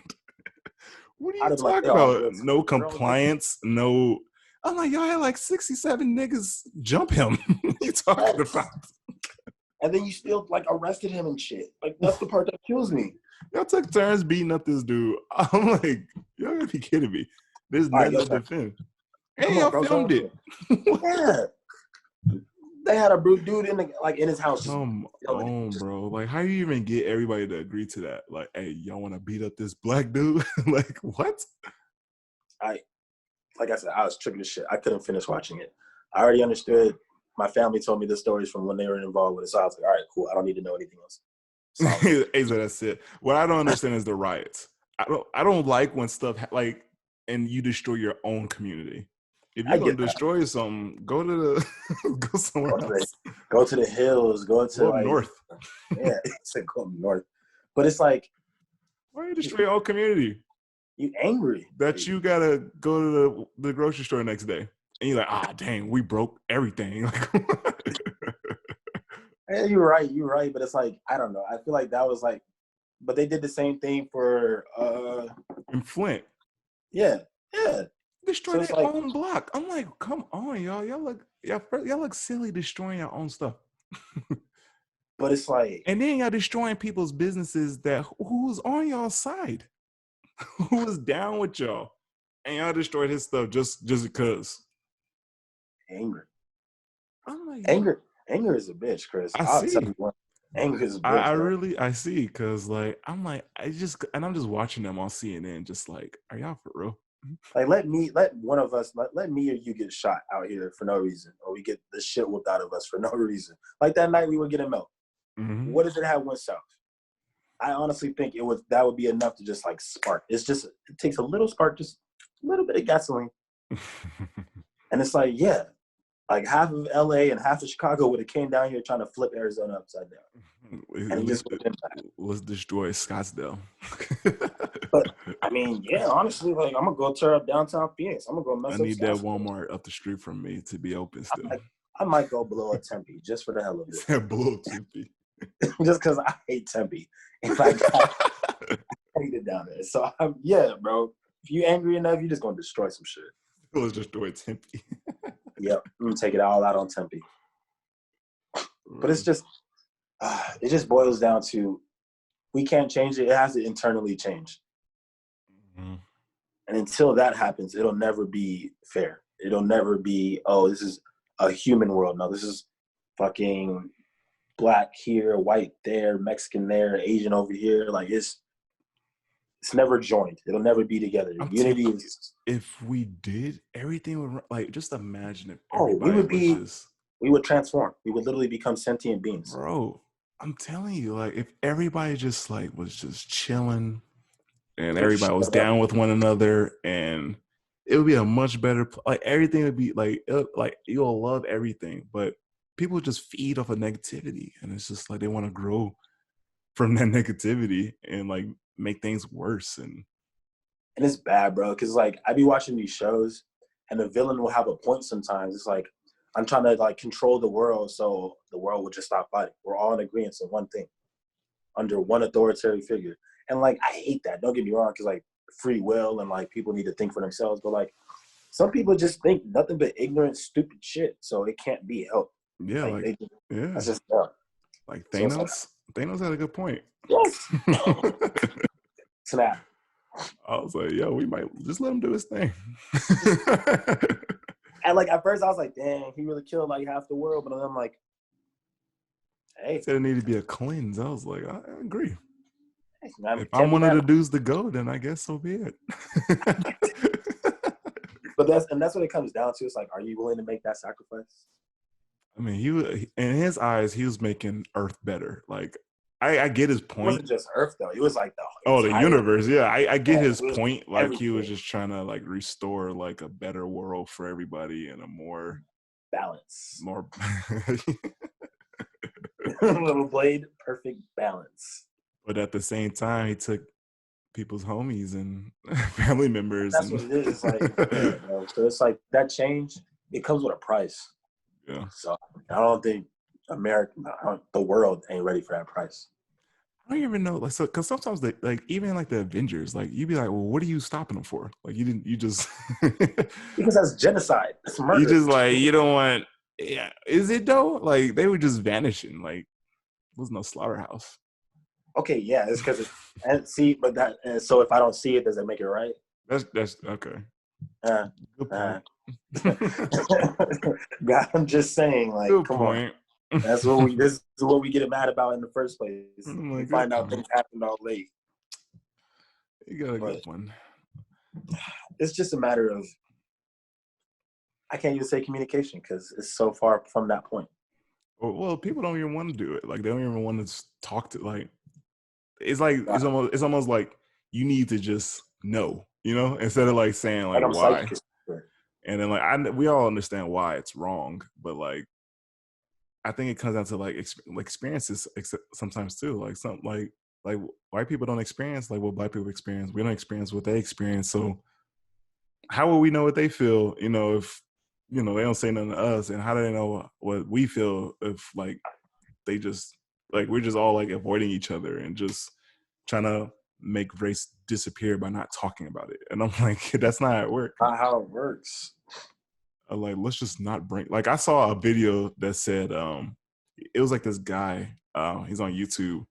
What are I'd you have been like, talking they're all about? guilty. No They're all guilty. compliance, no. I'm like, y'all had like 67 niggas jump him. What are you talking Yes. about? And then you still like arrested him and shit. Like, that's the part that kills me. Y'all took turns beating up this dude. I'm like, y'all gotta be kidding me. There's All right, nothing yo, to defend. And come on, y'all bro. filmed it. Yeah. They had a brute dude in his house. Come on, bro. Like, how do you even get everybody to agree to that? Like, hey, y'all want to beat up this black dude? Like, what? Like I said, I was tripping as shit. I couldn't finish watching it. I already understood. My family told me the stories from when they were involved with it. So I was like, all right, cool. I don't need to know anything else. That's it. What I don't understand is the riots. I don't like when stuff like and you destroy your own community. If you're I gonna get that. destroy something, go to the go somewhere else. Go to the hills. Go to Go up like north. yeah, it's like go up north. But it's like, Why you destroy your own community? you angry That you gotta go to the grocery store next day. And you're like, ah, dang, we broke everything. Like, Yeah, you're right. But it's like, I don't know. I feel like that was like, but they did the same thing for in Flint, yeah. destroy So it's their like, own block. I'm like, come on, y'all. Y'all look silly destroying your own stuff. but it's like, And then y'all destroying people's businesses that who's on y'all side, who was down with y'all, and y'all destroyed his stuff just because. angry. I'm like, Anger is a bitch, Chris. I I'll tell see. you what. Anger is a I bitch, bro. really I see because like I'm like I'm just watching them on CNN, just like, are y'all for real? Like, let one of us, let me or you get shot out here for no reason, or we get the shit whooped out of us for no reason. Like that night we were getting milk. Mm-hmm. What if it had went south? I honestly think that would be enough to just like spark. It takes a little spark, just a little bit of gasoline, and it's like, yeah, like half of LA and half of Chicago would have came down here trying to flip Arizona upside down, and At it just least would have been bad. let's destroy Scottsdale. But I mean, yeah, honestly, like I'm gonna go tear up downtown Phoenix. I'm gonna go I mess up need that Scottsdale. Walmart up the street from me to be open still. I might go below a Tempe just for the hell of it. That blow Tempe. Just because I hate Tempe. And I hate it down there. So yeah, bro. If you angry enough, you're just gonna destroy some shit. Let's destroy Tempe. Yep, I'm gonna take it all out on Tempe. But it just boils down to, we can't change it. It has to internally change. Mm-hmm. And until that happens, it'll never be fair. It'll never be, oh, this is a human world. No, this is fucking black here, white there, Mexican there, Asian over here. Like it's never joined. It'll never be together. Unity is. If we did, everything would like. Just imagine if We everybody was just, we would transform. We would literally become sentient beings. bro. I'm telling you, like, if everybody just like was just chilling and They just everybody was shut up. down with one another, and it would be a much better, like, everything would be like you'll love everything, but people just feed off of negativity, and it's just like they want to grow from that negativity and like make things worse. And And it's bad, bro. Because like I be watching these shows, and the villain will have a point sometimes. It's like I'm trying to like control the world, so the world will just stop fighting. We're all in agreement on one thing under one authoritarian figure. And like I hate that. Don't get me wrong, because like free will and like people need to think for themselves. But like some people just think nothing but ignorant, stupid shit. So it can't be helped. yeah, Like like, they, yeah, that's just yeah. like So it's like Thanos had a good point. yes, snap. I was like, yo, we might just let him do his thing. And like at first I was like, dang, he really killed like half the world. But then I'm like, He hey, said it needed to be a cleanse. I was like, I agree. If I'm can't be one of mad. the dudes to go, then I guess so be it. But that's what it comes down to. It's like, are you willing to make that sacrifice? I mean, in his eyes, he was making Earth better. Like, I get his It point. wasn't just Earth though. It was like the Oh, the entire universe. Yeah, I get it his was point. Like, he was everything. just trying to like restore like a better world for everybody and a Balance. more. Little blade, perfect balance. But at the same time, he took people's homies and family members, That's and what it is. It's like, yeah, bro. So it's like that change, it comes with a price. yeah. So I don't think the world ain't ready for that price. I don't even know, like, so because sometimes they like even like the Avengers, like you'd be like, well, what are you stopping them for? Like you just Because that's genocide. That's you murder. just like you don't want. Yeah, is it though? Like they were just vanishing. Like there was no slaughterhouse. Okay, yeah, it's because and see, but that and so if I don't see it, does that make it right? That's okay. Uh, Good uh. point. God, I'm just saying, like, Good come on. point. That's what we. This is what we get mad about in the first place. I'm We like, good find out point. things happened all late, You got a good but one. it's just a matter of I can't even say communication because it's so far from that point. Well, people don't even want to do it. Like they don't even want to talk to like. It's like Like it's almost like you need to just know, instead of like saying like I'm why. psychic. And then like we all understand why it's wrong, but like I think it comes down to like experiences sometimes too. Like like white people don't experience like what black people experience. We don't experience what they experience. So how will we know what they feel? If they don't say nothing to us, and how do they know what we feel if like they just like we're just all like avoiding each other and just trying to make race disappear by not talking about it. And I'm like, that's not how it works. Not how it works. Like let's just not bring, like I saw a video that said it was like this guy, he's on YouTube,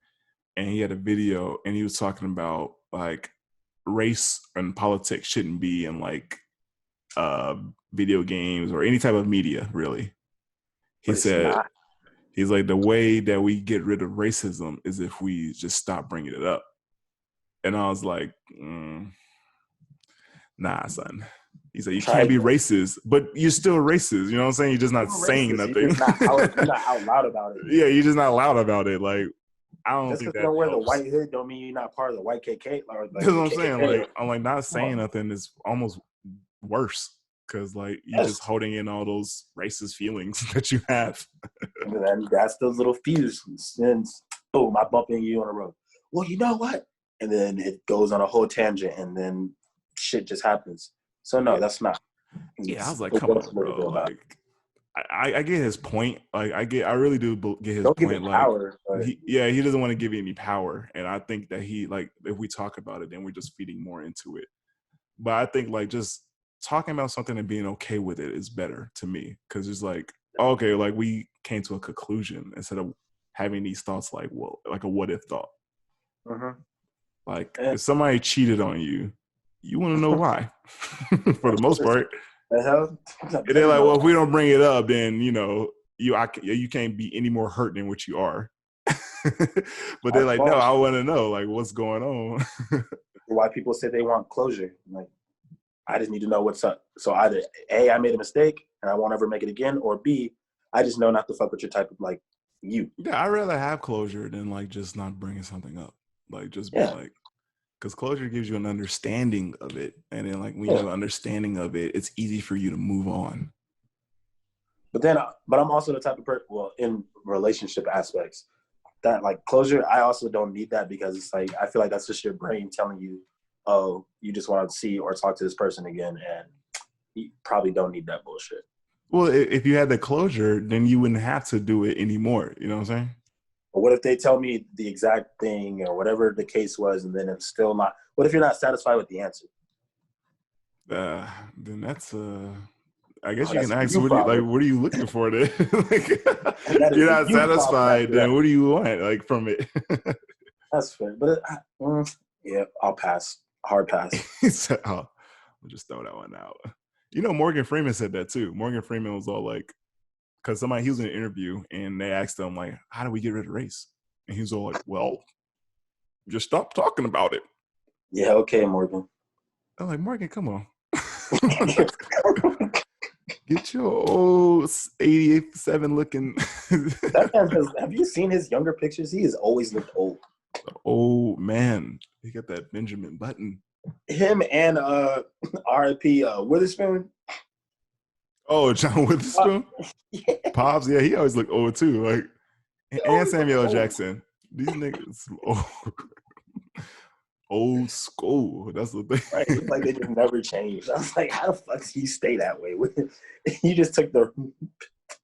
and he had a video and he was talking about like race and politics shouldn't be in like uh video games or any type of media really. He But it's said not. he's like the way that we get rid of racism is if we just stop bringing it up. And I was like, nah, son. He said you Try can't be again. racist, but you're still racist. You know what I'm saying? You're just not You're saying racist. nothing. You're not out loud about it. Yeah, you're just not loud about it. Like I don't Just think because you that don't wear the helps. white hood, don't mean you're not part of the white KK or That's like what the I'm saying. KKK. Like I'm like not Come saying on. nothing is almost worse because like you're Yes. just holding in all those racist feelings that you have. And then that's those little fuse. And boom, I bump into you on the road. Well, you know what? And then it goes on a whole tangent, and then shit just happens. So no, Yeah, that's not. yeah. I It's was like, the come worst on, way to bro. go about it. Like I get his point. Like I really do get his Don't give it point. Like power, but he doesn't want to give you any power, and I think that he like if we talk about it, then we're just feeding more into it. But I think like just talking about something and being okay with it is better to me because it's like okay, like we came to a conclusion instead of having these thoughts like well, like a what if thought. Like eh, if somebody cheated on you, you want to know why. For the of most course, part, the hell, and they're better like, know. well, if we don't bring it up, then you can't be any more hurt than what you are. But they're That's like, no, false. I want to know like what's going on. Why people say they want closure? Like, I just need to know what's up. So either A, I made a mistake and I won't ever make it again, or B, I just know not to fuck with your type of like You. Yeah, I'd rather have closure than like just not bringing something up. Like just be Yeah. like, because closure gives you an understanding of it, and then like when you Yeah. have an understanding of it, it's easy for you to move on. But then, but I'm also the type of person. Well, in relationship aspects, that like closure, I also don't need that because it's like I feel like that's just your brain telling you, oh, you just want to see or talk to this person again, and you probably don't need that bullshit. Well, if you had the closure, then you wouldn't have to do it anymore. You know what I'm saying? But what if they tell me the exact thing or whatever the case was, and then it's still not? What if you're not satisfied with the answer? Then that's I guess Oh, you can that's a ask, you what do you like? problem. What are you looking for? Then, like, That you're is a not you problem satisfied. after that. Then what do you want, like, from it? That's fair. But yeah, I'll pass. Hard pass. He said, "Oh, I'll just throw that one out." You know, Morgan Freeman said that too. Morgan Freeman was all like, because he was in an interview and they asked him like, "How do we get rid of race?" And he was all like, "Well, just stop talking about it." Yeah, okay, Morgan. I'm like, Morgan, come on. Get your old 88-7 looking That man has. Have you seen his younger pictures? He has always looked old. old man. He got that Benjamin Button. Him and R.I.P. Witherspoon. Oh, John Uh, Witherspoon, yeah, Pops. Yeah, he always looked old too. Like, he and always looked Samuel L. old. Jackson. These niggas old school. That's the Right? thing. It's like they just never changed. I was like, how the fuck do you stay that way? You just took the.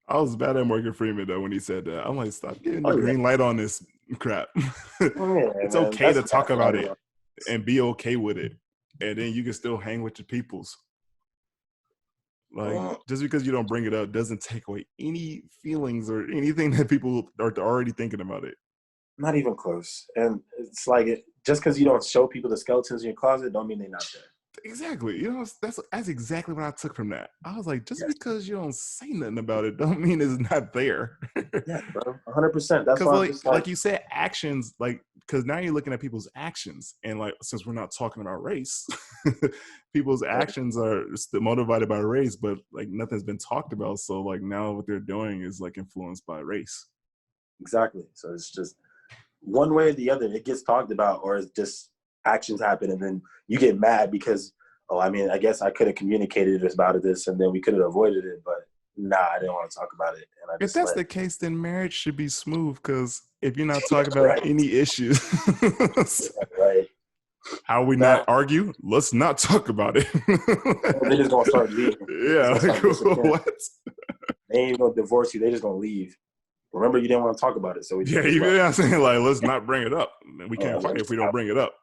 I was bad at Morgan Freeman though when he said that. I'm like, stop getting the Oh yeah, green light on this crap. yeah, It's man. okay That's to talk about gaslighting. it and be okay with it, and then you can still hang with your peoples. Like, just because you don't bring it up doesn't take away any feelings or anything that people are already thinking about it. Not even close. And it's like just because you don't show people the skeletons in your closet, don't mean they're not there. Exactly. You know, that's exactly what I took from that. I was like, just Yes. because you don't say nothing about it, don't mean it's not there. Yeah, bro. 100%. That's Because why I'm just like, like you said, actions, like, because now you're looking at people's actions, and like, since we're not talking about race, people's actions are still motivated by race, but like nothing's been talked about. So like now what they're doing is like influenced by race. exactly. So it's just one way or the other. It gets talked about, or it's just actions happen, and then you get mad because, oh, I mean, I guess I could have communicated about this, and then we could have avoided it. But nah, I didn't want to talk about it, and I If just that's let. the case, then marriage should be smooth. Because if you're not talking about Right. any issues, Yeah, right. how we not That argue? Let's not talk about it. they're just gonna start leaving. They're just Yeah, gonna like, start disappearing. what? They ain't gonna divorce you. They just gonna leave. Remember, you didn't want to talk about it, so we Yeah, just you know left. what I'm saying? Like, let's not bring it up. We Yeah, can't fight if we don't bring it up.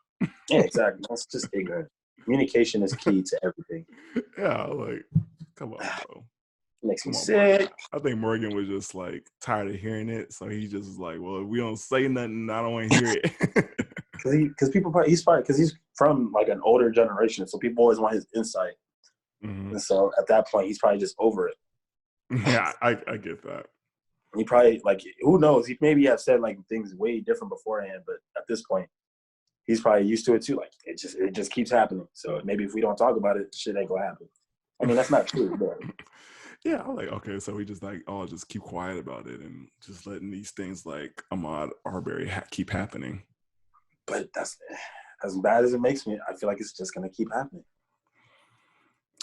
yeah, exactly. That's just ignorant. Communication is key to everything. Yeah, like, come on, bro. It makes me Come on, Morgan. sick. I think Morgan was just like tired of hearing it, so he just was like, "Well, if we don't say nothing, I don't want to hear it." Because people probably because he's from like an older generation, so people always want his insight. Mm-hmm. And so at that point, he's probably just over it. Yeah, I get that. He probably like who knows? He maybe have said like things way different beforehand, but at this point, he's probably used to it too. Like it just keeps happening. So maybe if we don't talk about it, shit ain't gonna happen. I mean, that's not true, but Yeah, I'm like, okay, so we just like, oh, just keep quiet about it and just letting these things like Ahmaud Arbery keep happening. that's as bad as it makes me. I feel like it's just gonna keep happening.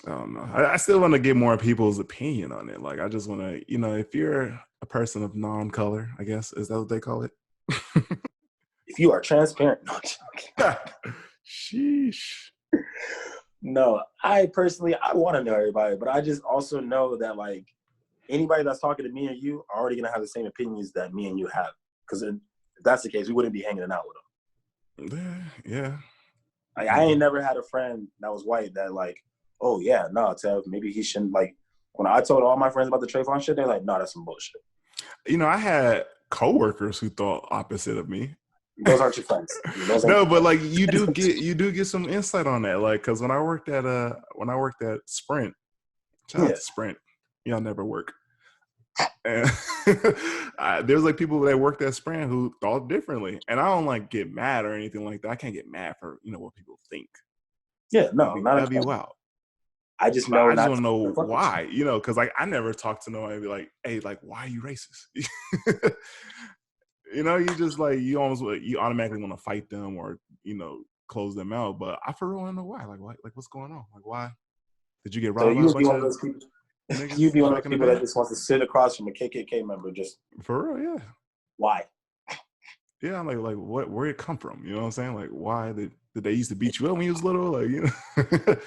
I don't know. I still want to get more people's opinion on it. Like, I just want to, if you're a person of non-color, I guess, is that what they call it? If you are transparent, no, Sheesh. no, I personally I want to know everybody, but I just also know that like anybody that's talking to me and you are already gonna have the same opinions that me and you have. Because if that's the case, we wouldn't be hanging out with them. Yeah. Like I ain't never had a friend that was white that like, oh yeah, no, Tev, maybe he shouldn't like. When I told all my friends about the Trayvon shit, they're like, no, that's some bullshit. I had coworkers who thought opposite of me. Those aren't your friends. Those ain't No, your but friends. like you do get some insight on that. Like, because when I worked at Sprint, shout out Yeah, to Sprint, y'all never work. And there's like people that worked at Sprint who thought differently, and I don't like get mad or anything like that. I can't get mad for what people think. yeah, no, not That'd be important. wild. I just But know I just not want to to know fuck with you. why, because like I never talk to nobody and be like, hey, like why are you racist? You just like you automatically want to fight them or close them out. But I for real want to know why. Like what? Like what's going on? Like why did you get So robbed by you a would be bunch one of of those people. niggas You'd be one of back those in the people day? that just wants to sit across from a KKK member. Just For real, yeah. why? Yeah, I'm like what? Where it come from? You know what I'm saying? Like why did they used to beat you up when you was little? Like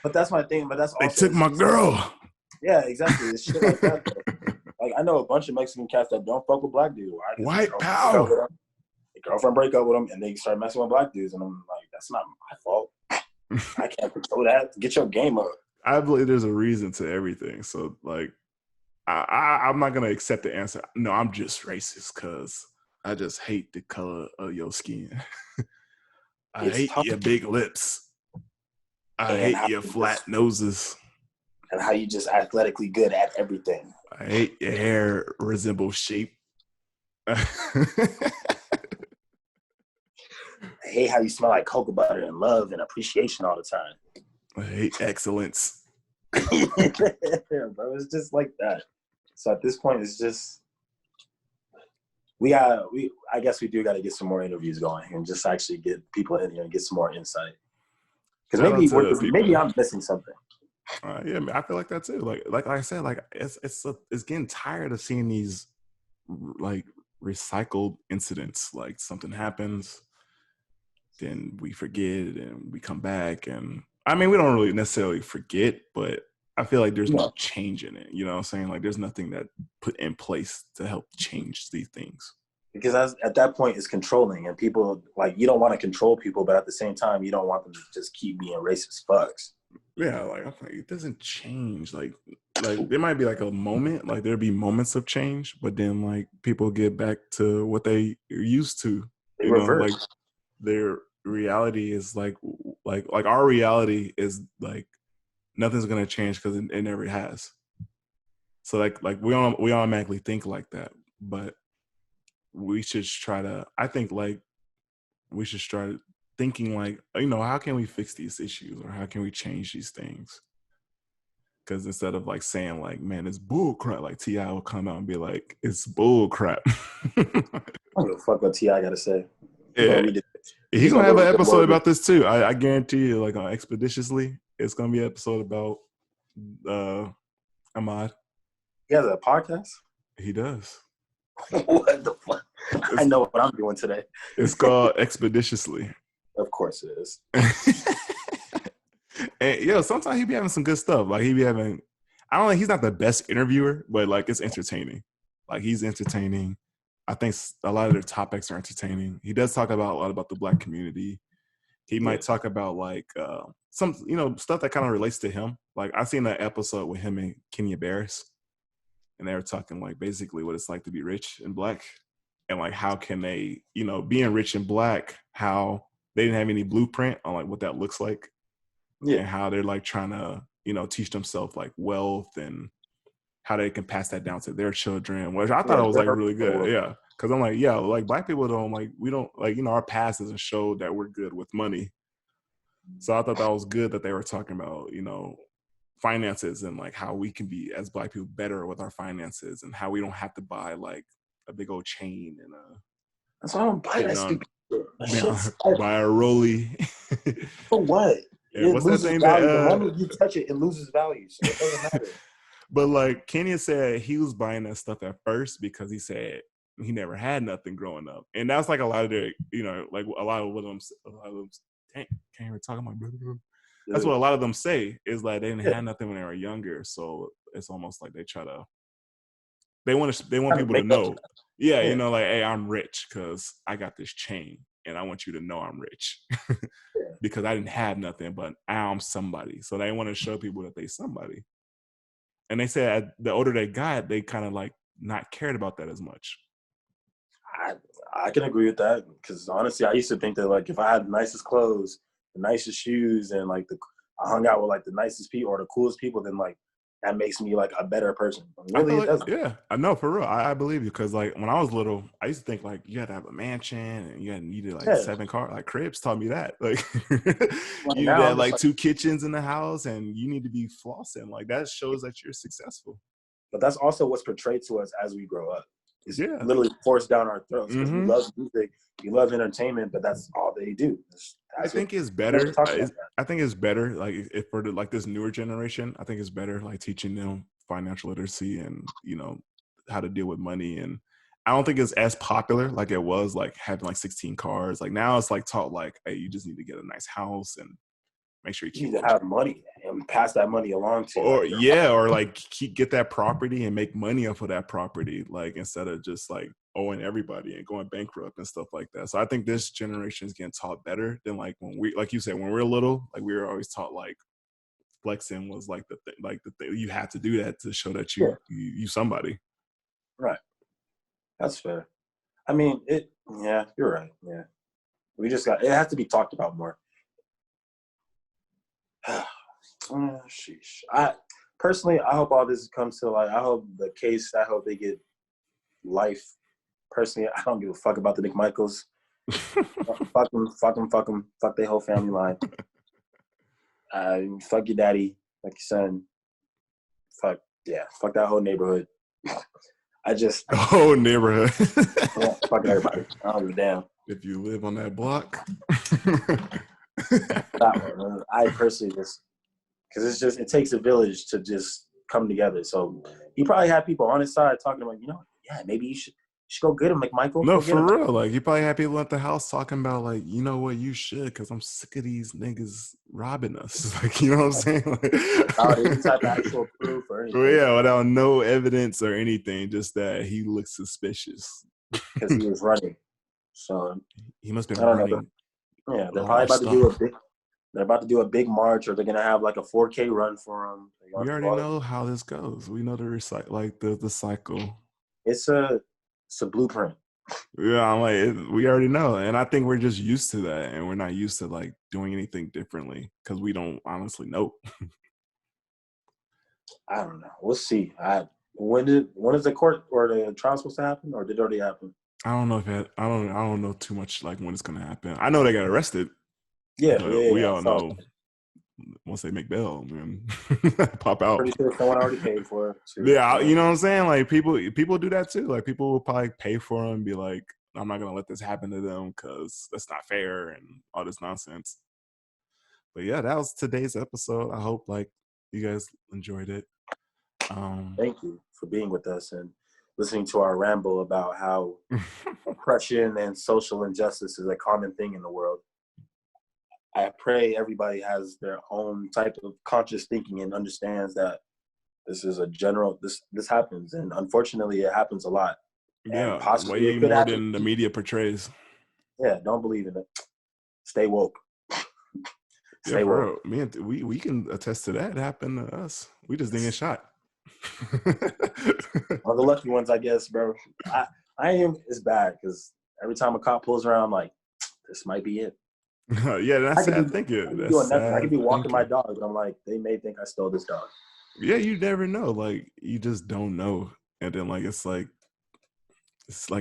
But that's my thing. But that's they also took it's my just girl. yeah, exactly. It's shit like that. Though. Like I know a bunch of Mexican cats that don't fuck with black dudes. Why? Because White power. their girlfriend break up with them, and they start messing with black dudes, and I'm like, that's not my fault. I can't control that. Get your game up. I believe there's a reason to everything. So like I'm not gonna accept the answer. No, I'm just racist because I just hate the color of your skin. I It's hate tough, your big lips. I and hate how your you flat just noses. athletically good at everything. I hate your hair resembles sheep. I I hate how you smell like cocoa butter and love and appreciation all the time. hate excellence. Yeah, bro, it's just like that. So at this point, it's just I guess we do got to get some more interviews going and just actually get people in here and get some more insight. Because Shout out to people. maybe I'm missing something. Yeah, I feel like that too. Like I said, like it's getting tired of seeing these like recycled incidents. Like something happens, then we forget and we come back, and I mean we don't really necessarily forget, but I feel like there's no No, change in it. You know what I'm saying? Like there's nothing that put in place to help change these things. because at that point it's controlling, and people like you don't want to control people, but at the same time you don't want them to just keep being racist fucks. Yeah, like I'm like it doesn't change. Like there might be like a moment, like there'd be moments of change, but then like people get back to what they are used to. They reverse. Like their reality is like our reality is like nothing's gonna change because it never has. So like we automatically think like that, but we should try to. I think like we should start thinking like how can we fix these issues or how can we change these things? Because instead of like saying like man it's bull crap, like T.I. will come out and be like it's bull crap. I don't give a fuck what T.I. got to say. He's Yeah, gonna read it. he's He's gonna gonna have go an read the episode word. about this too. I guarantee you, like on Expeditiously, it's gonna be an episode about Ahmad. He has a podcast. He does. What the fuck? I It's know what I'm doing today. it's called Expeditiously. Of course it is. And sometimes he be having some good stuff. Like he be having, I don't know, he's not the best interviewer, but like it's entertaining. Like he's entertaining. I think a lot of their topics are entertaining. He does talk about a lot about the Black community. He Yeah. might talk about like some stuff that kind of relates to him. Like I seen that episode with him and Kenya Barris, and they were talking like basically what it's like to be rich and Black, and like how can they being rich and Black, how they didn't have any blueprint on like what that looks like, Yeah. and how they're like trying to teach themselves like wealth and how they can pass that down to their children, which I thought Yeah. it was like really good. Yeah, because I'm like, yeah, like Black people don't like, we don't like, our past doesn't show that we're good with money. So I thought that was good that they were talking about finances and like how we can be as Black people better with our finances and how we don't have to buy like a big old chain and That's why I don't buy be that on stupid shit. buy a rolly. For what? Yeah, It what's that loses thing value. The that moment you touch it, it loses value. So it doesn't matter. But like Kenya said, he was buying that stuff at first because he said he never had nothing growing up, and that's like a lot of their, like a lot of them, can't even talk about. That's what a lot of them say is like they didn't Yeah. have nothing when they were younger, so it's almost like they want people to Make up. know, yeah, like hey, I'm rich because I got this chain, and I want you to know I'm rich because I didn't have nothing, but I'm somebody. So they want to show people that they somebody. And they said the older they got, they kind of like not cared about that as much. I can agree with that because honestly, I used to think that like if I had the nicest clothes, the nicest shoes, and like I hung out with like the nicest people or the coolest people, then like that makes me like a better person. I feel Really, it like, doesn't. yeah, I know for real. I believe you because like when I was little, I used to think like you had to have a mansion and you needed like Yeah. 7 cars. Like Cribs taught me that. Like Like you need to now, have I'm just like like, 2 kitchens in the house and you need to be flossing. Like that shows that you're successful. but that's also what's portrayed to us as we grow up. It's Yeah. literally forced down our throats because we Mm-hmm. love music, we love entertainment, but that's all they do. I That's what think it's we never better. talk about that. I think it's better, like if for like this newer generation, I think it's better, like teaching them financial literacy and how to deal with money. And I don't think it's as popular like it was, like having like 16 cars. Like now, it's like taught like, hey, you just need to get a nice house and make sure you You keep need to have money and pass that money along to or like your yeah, or like get that property and make money off of that property, like instead of just like owing everybody and going bankrupt and stuff like that. So I think this generation is getting taught better than like when we, like you said, when we were little, like we were always taught like flexing was like the thing you had to do that to show that yeah, you somebody. right. That's fair. I mean, yeah, you're right. Yeah. It has to be talked about more. Sheesh. Personally, I hope all this comes to like, I hope they get life. Personally, I don't give a fuck about the McMichaels. Fuck them, fuck them, fuck them, fuck their whole family line. Fuck your daddy, fuck your son. Fuck that whole neighborhood. The whole neighborhood. Yeah, fuck everybody. I don't give a damn. If you live on that block. That one. I personally just, because it takes a village to just come together. So he probably had people on his side talking about, yeah, maybe you should go get him, McMichael. No, Go get for him. real. Like, you probably had people at the house talking about, like, you know what, you should, because I'm sick of these niggas robbing us. Like, you know what I'm saying? Like, Without any type of actual proof or well, anything. yeah, without no evidence or anything, just that he looks suspicious. Because he was running. So He must have I been don't know. running Yeah, a they're lot probably of about to do stuff. they're about to do a big march, or they're gonna have like a 4K run for him. We already know how this goes. We know the the cycle. It's a blueprint. Yeah, I'm like, we already know, and I think we're just used to that, and we're not used to like doing anything differently because we don't honestly know. I don't know. We'll see. When is the court or the trial supposed to happen, or did it already happen? I don't know I don't know too much like when it's gonna happen. I know they got arrested, Yeah, but yeah, we yeah. all So know once they make bail, man, pop out. pretty sure someone already paid for it too. Yeah, Yeah. you know what I'm saying? Like people do that too. Like people will probably pay for them and be like, I'm not gonna let this happen to them because that's not fair and all this nonsense. But yeah, that was today's episode. I hope like you guys enjoyed it. Thank you for being with us and listening to our ramble about how oppression and social injustice is a common thing in the world. I pray everybody has their own type of conscious thinking and understands that this is a general, this happens, and unfortunately it happens a lot, and Yeah, possibly way it could more happen. than the media portrays. Yeah, don't believe in it. Stay woke. Yeah, Stay for woke. real. Me and we can attest to that. It happened to us. We just didn't get shot. One of the lucky ones, I guess, bro. I am. It's bad because every time a cop pulls around, I'm like, this might be it. Yeah, I that's could sad be, I thinking. could be That's doing nothing. I could sad be walking my thinking. dog, but I'm like, they may think I stole this dog. Yeah, you never know. Like you just don't know, and then it's like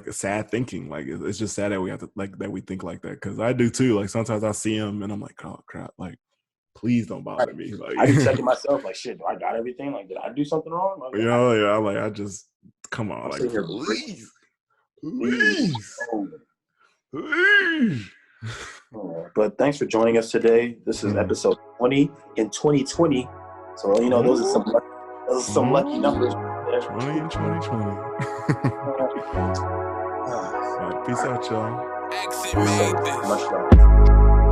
a sad thinking. Like it's just sad that we have to like that we think like that because I do too. Like sometimes I see him and I'm like, oh crap, like please don't Right. bother me. Like I be checking myself, like, shit, do I got everything? Like, did I do something wrong? Like, yeah, I'm like I just come on, I'm like sitting here, please, breathing. please, Oh. please. But thanks for joining us today. This is episode 20 in 2020. So those are some lucky numbers there. 20 and 2020. Peace out, y'all. Much love.